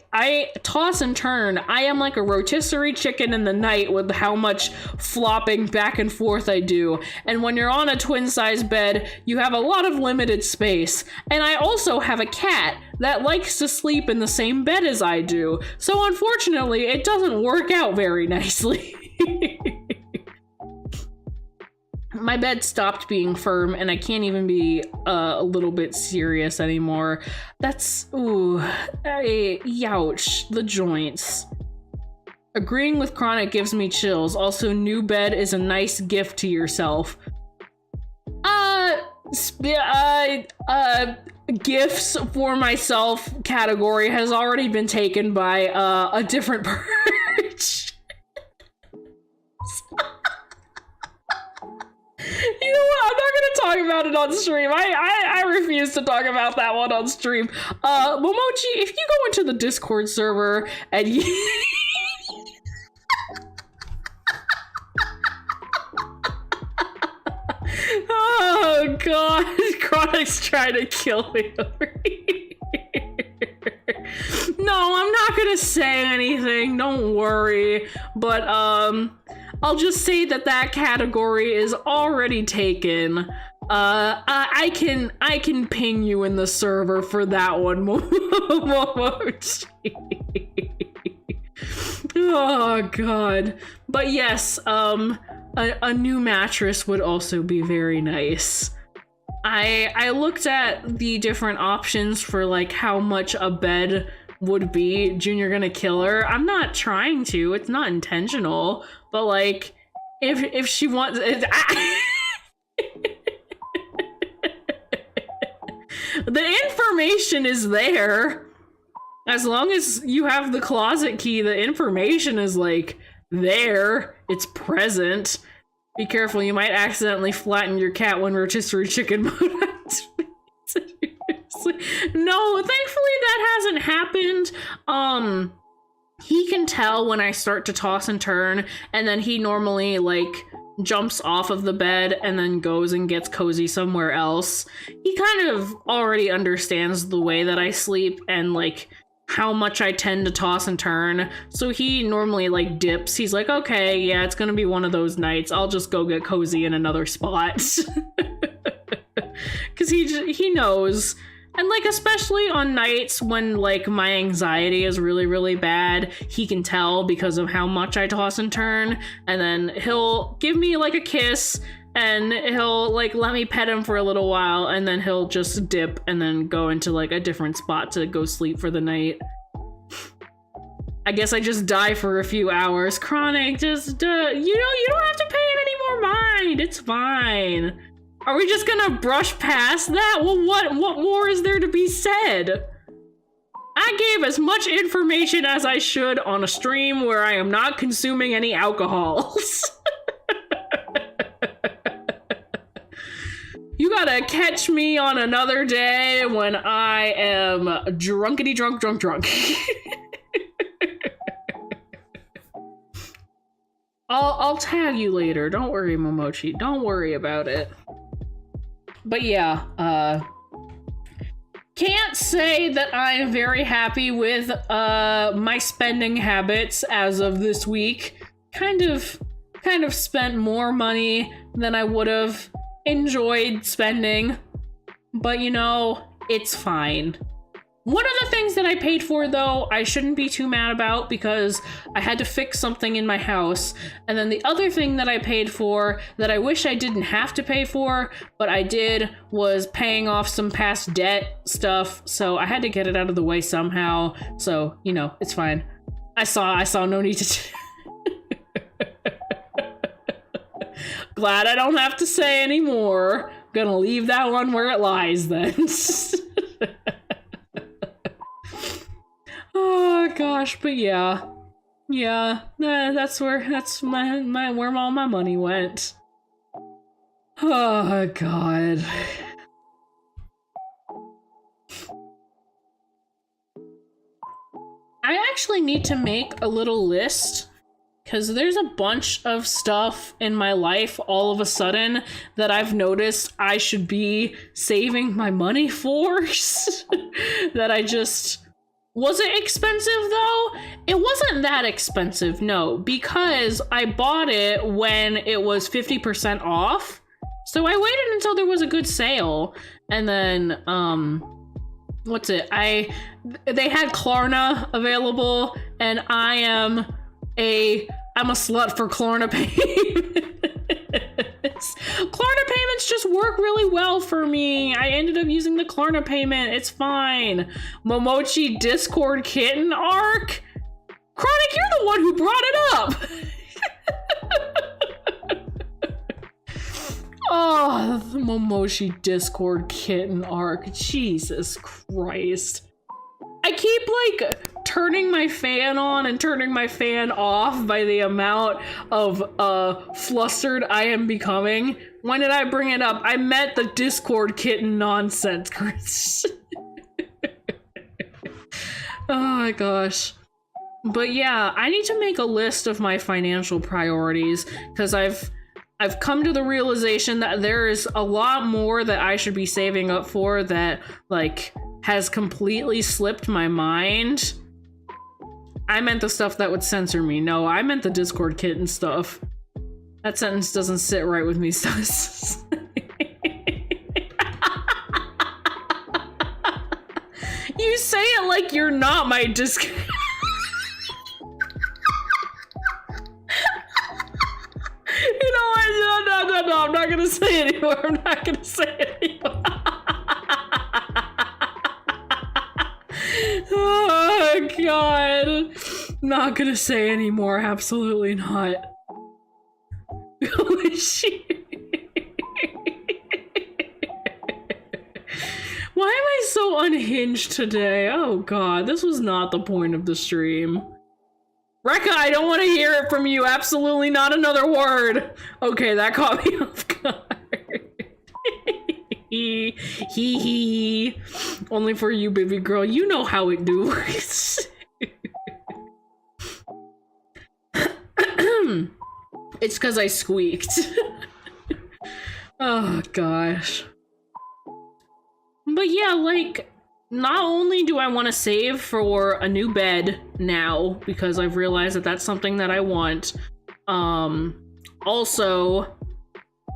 toss and turn. I am like a rotisserie chicken in the night with how much flopping back and forth I do. And when you're on a twin-size bed, you have a lot of limited space. And I also have a cat that likes to sleep in the same bed as I do. So unfortunately, it doesn't work out very nicely. My bed stopped being firm, and I can't even be a little bit serious anymore. That's, ooh, youch, the joints. Agreeing with Chronic gives me chills. Also, new bed is a nice gift to yourself. Gifts for myself category has already been taken by a different perch. You know what? I'm not gonna talk about it on stream. I refuse to talk about that one on stream. Momochi, if you go into the Discord server and you... Oh god, Chronic's trying to kill me over here. No, I'm not gonna say anything, don't worry. But, I'll just say that category is already taken. I can ping you in the server for that one, Momochi. Oh god. But yes, a new mattress would also be very nice. I looked at the different options for like how much a bed would be. Junior gonna kill her. I'm not trying to, it's not intentional, but like if she wants the information is there. As long as you have the closet key, the information is like there, it's present. Be careful, you might accidentally flatten your cat when rotisserie chicken mode activates. No, thankfully that hasn't happened. He can tell when I start to toss and turn, and then he normally like jumps off of the bed and then goes and gets cozy somewhere else. He kind of already understands the way that I sleep and like how much I tend to toss and turn. So he normally like dips. He's like, okay, yeah, it's gonna be one of those nights. I'll just go get cozy in another spot. Cause he knows. And like, especially on nights when like my anxiety is really, really bad, he can tell because of how much I toss and turn. And then he'll give me like a kiss and he'll like let me pet him for a little while. And then he'll just dip and then go into like a different spot to go sleep for the night. I guess I just die for a few hours. Chronic, just, you don't have to pay it any more mind. It's fine. Are we just gonna brush past that? Well, what more is there to be said? I gave as much information as I should on a stream where I am not consuming any alcohols. You gotta catch me on another day when I am drunkity drunk. I'll tag you later. Don't worry, Momochi. Don't worry about it. But yeah, can't say that I'm very happy with my spending habits as of this week. Kind of spent more money than I would have enjoyed spending, but you know, it's fine. One of the things that I paid for, though, I shouldn't be too mad about because I had to fix something in my house. And then the other thing that I paid for that I wish I didn't have to pay for, but I did, was paying off some past debt stuff. So I had to get it out of the way somehow. So, you know, it's fine. I saw no need to... Glad I don't have to say anymore. Gonna leave that one where it lies then. Oh gosh, but yeah, that's where all my money went. Oh god. I actually need to make a little list because there's a bunch of stuff in my life all of a sudden that I've noticed I should be saving my money for. That I just... Was it expensive though? It wasn't that expensive, no, because I bought it when it was 50% off. So I waited until there was a good sale. And then, what's it? They had Klarna available, and I'm a slut for Klarna payments. Klarna payments just work really well for me. I ended up using the Klarna payment. It's fine. Momochi Discord kitten arc? Chronic, you're the one who brought it up. Oh, the Momochi Discord kitten arc. Jesus Christ. I keep like turning my fan on and turning my fan off by the amount of flustered I am becoming. When did I bring it up? I meant the Discord kitten nonsense, Chris. Oh my gosh. But yeah, I need to make a list of my financial priorities because I've come to the realization that there is a lot more that I should be saving up for that like has completely slipped my mind. I meant the stuff that would censor me. No, I meant the Discord kitten stuff. That sentence doesn't sit right with me. You say it like you're not my Discord. You know what? No, I'm not gonna say it anymore. I'm not gonna say it anymore. Oh god. Not gonna say anymore. Absolutely not. Holy shit. Why am I so unhinged today? Oh god, this was not the point of the stream. Rekka, I don't want to hear it from you. Absolutely not another word. Okay, that caught me off guard. Hee hee. Only for you, baby girl. You know how it do. It's because I squeaked. Oh gosh. But yeah, like, not only do I want to save for a new bed now, because I've realized that that's something that I want, also,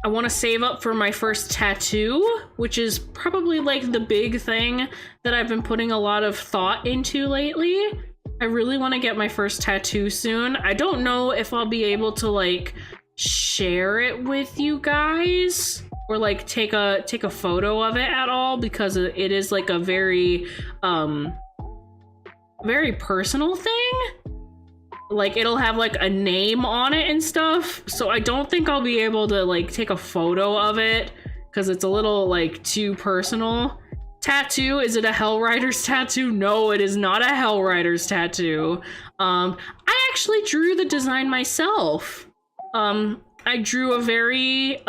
I want to save up for my first tattoo, which is probably like the big thing that I've been putting a lot of thought into lately. I really want to get my first tattoo soon. I don't know if I'll be able to like share it with you guys or like take a photo of it at all, because it is like a very very personal thing. Like, it'll have like a name on it and stuff, so I don't think I'll be able to like take a photo of it because it's a little like too personal. Tattoo, is it a Hellriders tattoo? No, it is not a Hellriders tattoo. I actually drew the design myself. I drew a very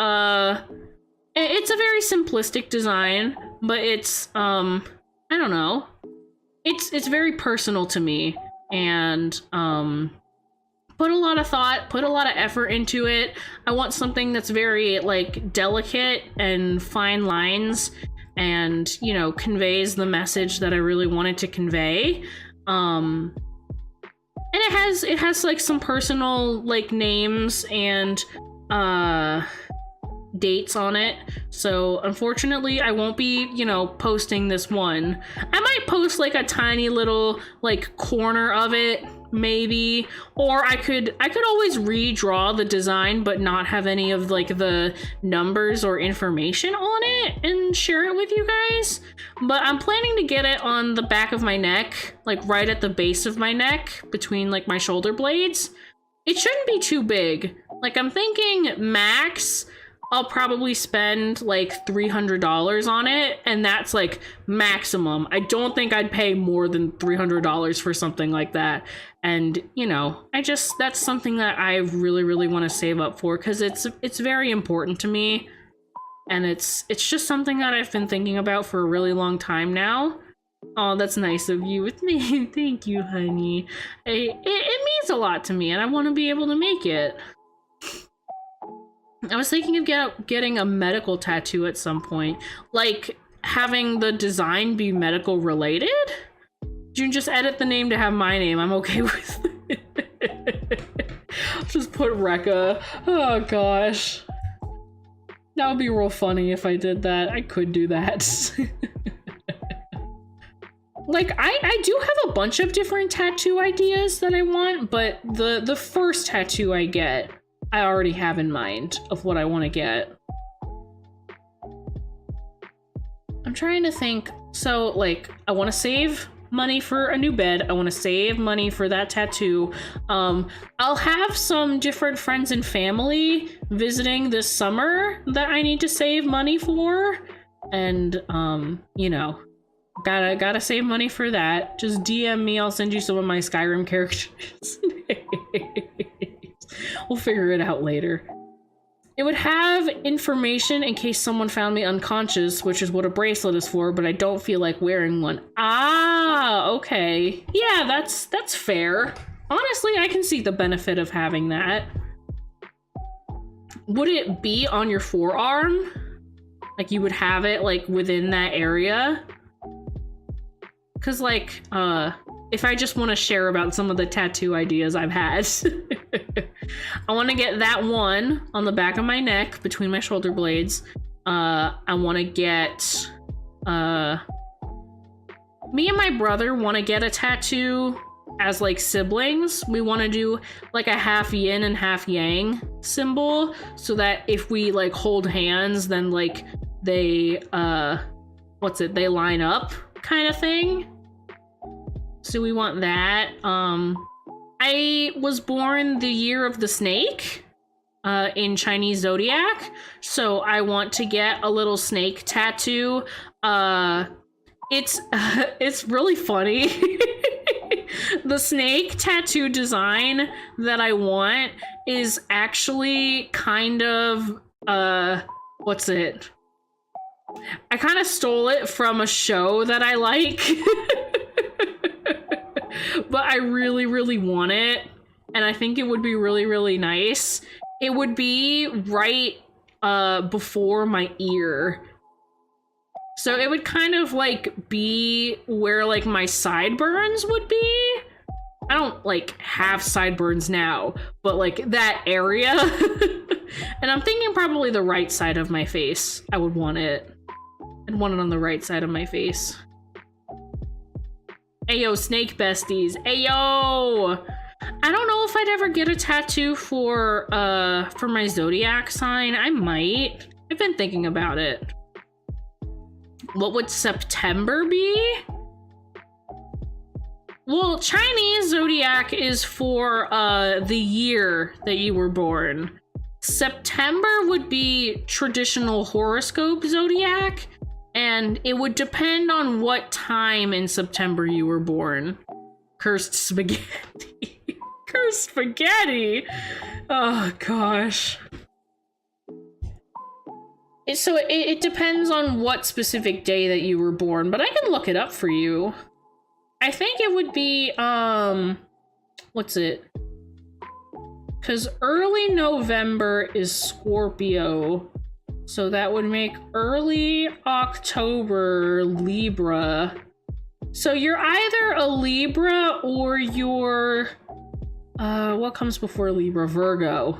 it's a very simplistic design, but it's I don't know, it's very personal to me, and put a lot of thought, put a lot of effort into it. I want something that's very like delicate and fine lines, and you know, conveys the message that I really wanted to convey. And it has like some personal like names and dates on it, so unfortunately I won't be, you know, posting this one. I might post like a tiny little like corner of it maybe, or I could always redraw the design but not have any of like the numbers or information on it and share it with you guys. But I'm planning to get it on the back of my neck, like right at the base of my neck between like my shoulder blades. It shouldn't be too big. Like, I'm thinking max I'll probably spend like $300 on it, and that's like maximum. I don't think I'd pay more than $300 for something like that. And you know, that's something that I really want to save up for, because it's very important to me, and it's just something that I've been thinking about for a really long time now. Oh, that's nice of you. Thank you, honey. It means a lot to me, and I want to be able to make it. I was thinking of getting a medical tattoo at some point, like having the design be medical related. You can just edit the name to have my name. I'm okay with it. Just put Rekka. Oh gosh. That would be real funny if I did that. I could do that. Like, I do have a bunch of different tattoo ideas that I want, but the first tattoo I get, I already have in mind of what I want to get. I'm trying to think. So, like, I want to save money for a new bed. I want to save money for that tattoo. I'll have some different friends and family visiting this summer that I need to save money for. And, you know, gotta save money for that. Just DM me, I'll send you some of my Skyrim characters. We'll figure it out later. It would have information in case someone found me unconscious, which is what a bracelet is for, but I don't feel like wearing one. Ah, okay. Yeah, that's fair. Honestly, I can see the benefit of having that. Would it be on your forearm? Like, you would have it, like, within that area? Because, like, if I just want to share about some of the tattoo ideas I've had. I want to get that one on the back of my neck between my shoulder blades. I want to get me and my brother want to get a tattoo as like siblings. We want to do like a half yin and half yang symbol, so that if we like hold hands, then like they they line up kind of thing. So we want that. I was born the year of the snake in Chinese zodiac, so I want to get a little snake tattoo. It's really funny. The snake tattoo design that I want is actually kind of what's it? I kind of stole it from a show that I like. But I really want it, and I think it would be really nice. it would be right before my ear. So it would kind of like be where like my sideburns would be. I don't like have sideburns now, but like that area. And I'm thinking probably the right side of my face. I would want it. I'd want it on the right side of my face. Ayo, snake besties. Ayo! I don't know if I'd ever get a tattoo for my zodiac sign. I might. I've been thinking about it. What would September be? Well, Chinese zodiac is for the year that you were born. September would be traditional horoscope zodiac, and it would depend on what time in September you were born. Cursed spaghetti. Cursed spaghetti! Oh, gosh. So it depends on what specific day that you were born, but I can look it up for you. I think it would be, what's it? Because early November is Scorpio, so that would make early October Libra. So you're either a Libra or you're, what comes before Libra? Virgo.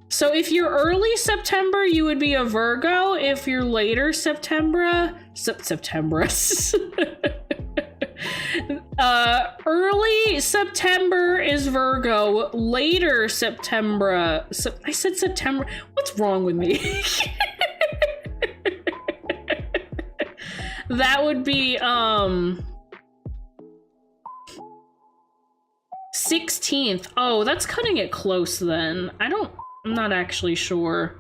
So if you're early September, you would be a Virgo. If you're later September, early September is Virgo. Later September, I said September. What's wrong with me? That would be 16th. Oh, that's cutting it close then. I'm not actually sure.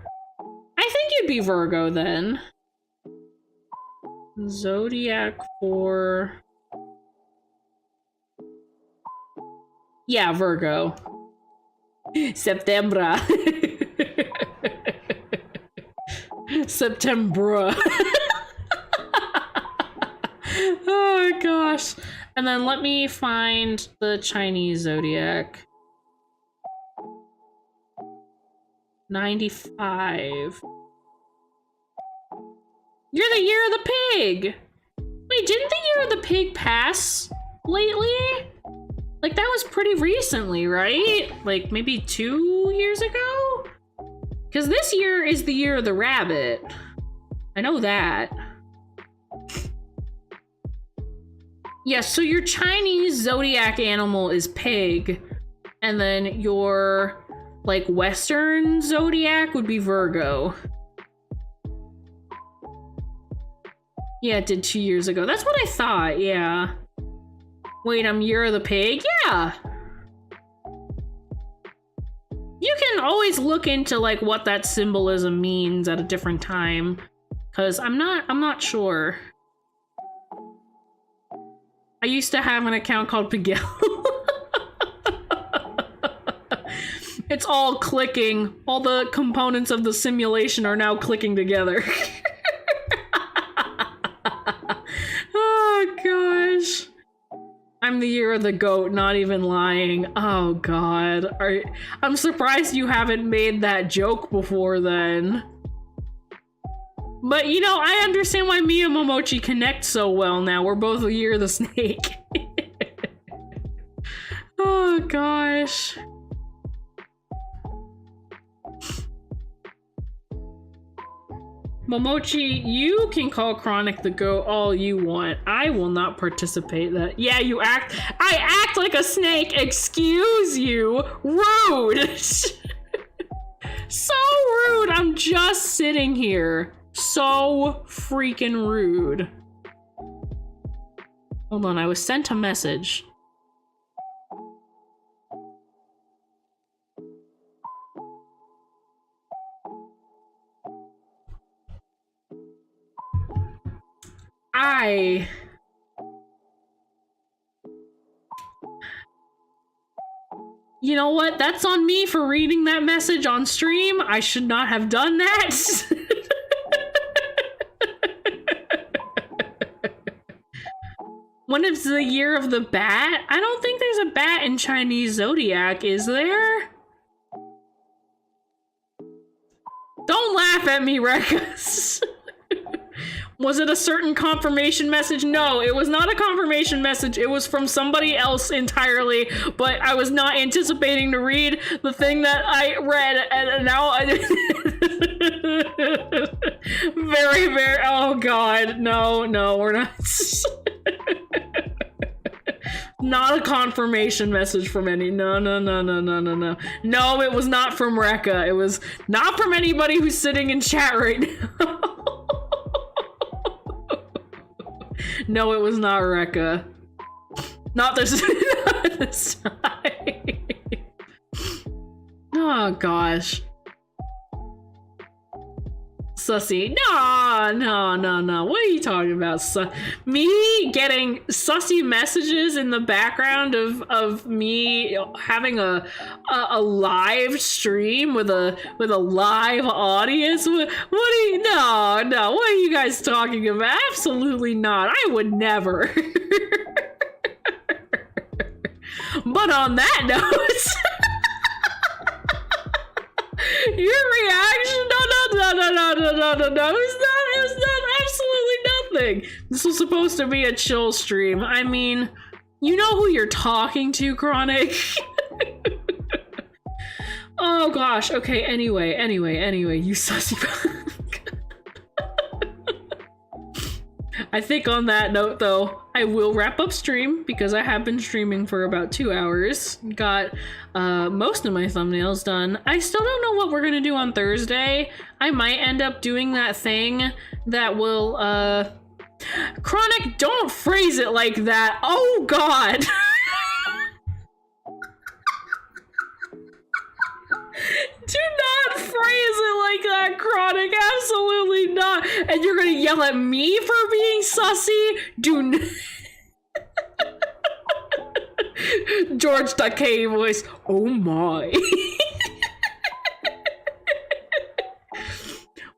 I think you'd be Virgo then. Zodiac for... Yeah, Virgo. September. September. Oh gosh. And then let me find the Chinese zodiac. 95. You're the year of the pig! Wait, didn't the year of the pig pass lately? Like, that was pretty recently, right? Like, maybe 2 years ago? Because this year is the year of the rabbit. I know that. Yeah, so your Chinese zodiac animal is pig, and then your, like, Western zodiac would be Virgo. Yeah, it did 2 years ago. That's what I thought, yeah. Wait, I'm year of the pig? Yeah! You can always look into, like, what that symbolism means at a different time. Because I'm not sure. I used to have an account called Pigel. It's all clicking. All the components of the simulation are now clicking together. Oh gosh. I'm the year of the goat, not even lying. Oh god. I'm surprised you haven't made that joke before then. But you know, I understand why me and Momochi connect so well now. We're both the year of the snake. Oh gosh. Momochi, you can call Chronic the goat all you want. I will not participate that. Yeah, I act like a snake. Excuse you. Rude. So rude. I'm just sitting here. So freaking rude. Hold on, I was sent a message. You know what? That's on me for reading that message on stream. I should not have done that. When is the year of the bat? I don't think there's a bat in Chinese zodiac, is there? Don't laugh at me, Rekas. Was it a certain confirmation message? No, it was not a confirmation message. It was from somebody else entirely, but I was not anticipating to read the thing that I read, and now I... very, very... Oh, God. No, we're not... Not a confirmation message from any... No. No, it was not from Rekka. It was not from anybody who's sitting in chat right now. No, it was not Rekka. Not this, not this time. Oh, gosh. Sussy. No. What are you talking about? Me getting sussy messages in the background of me having a live stream with a live audience? What are you? No. What are you guys talking about? Absolutely not. I would never. But on that note, your reaction? No. It was not absolutely nothing. This was supposed to be a chill stream. I mean, you know who you're talking to, Chronic. Oh gosh. Okay. Anyway, you sussy punk. I think on that note, though, I will wrap up stream because I have been streaming for about 2 hours. Got most of my thumbnails done. I still don't know what we're gonna do on Thursday. I might end up doing that thing that will, Chronic, don't phrase it like that. Oh, God. Do not phrase it like that, Chronic. Absolutely not. And you're gonna yell at me for being sussy? Do not. George Takei voice. Oh my.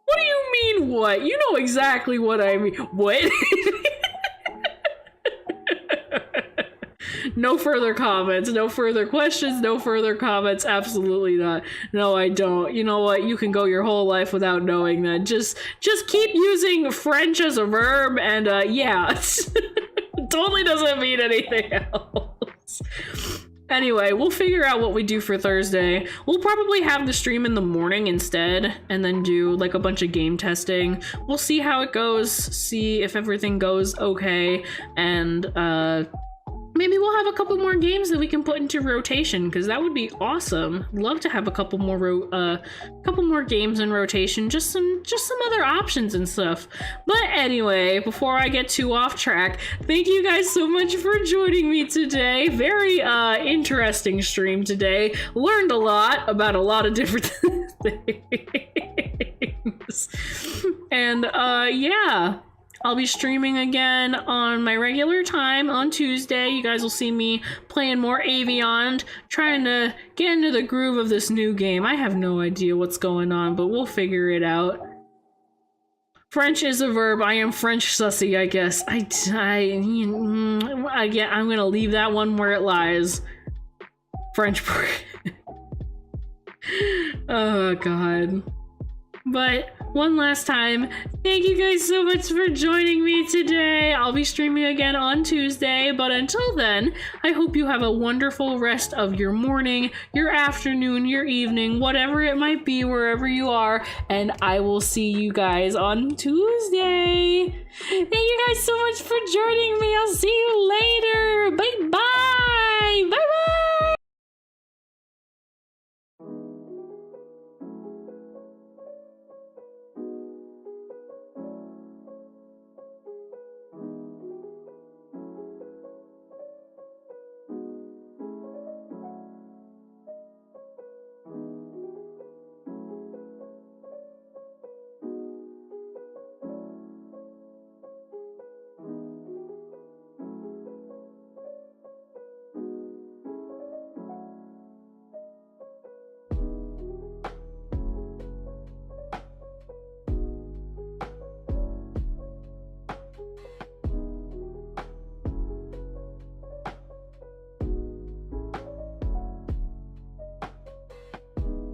What do you mean, what? You know exactly what I mean. What? No further comments, no further questions, no further comments. Absolutely not. No, I don't. You know what? You can go your whole life without knowing that. Just keep using French as a verb, and yeah. Totally doesn't mean anything else. Anyway, we'll figure out what we do for Thursday. We'll probably have the stream in the morning instead, and then do like a bunch of game testing. We'll see how it goes, see if everything goes okay, and maybe we'll have a couple more games that we can put into rotation, because that would be awesome. Love to have a couple more games in rotation, just some other options and stuff. But anyway, before I get too off track, thank you guys so much for joining me today. Very interesting stream today. Learned a lot about a lot of different things. And yeah. I'll be streaming again on my regular time on Tuesday. You guys will see me playing more Avion, trying to get into the groove of this new game. I have no idea what's going on, but we'll figure it out. French is a verb. I am French sussy, I guess. Yeah, I'm gonna leave that one where it lies. French. Oh, God. But one last time, thank you guys so much for joining me today. I'll be streaming again on Tuesday, but until then, I hope you have a wonderful rest of your morning, your afternoon, your evening, whatever it might be, wherever you are, and I will see you guys on Tuesday. Thank you guys so much for joining me. I'll see you later. Bye-bye. Bye-bye.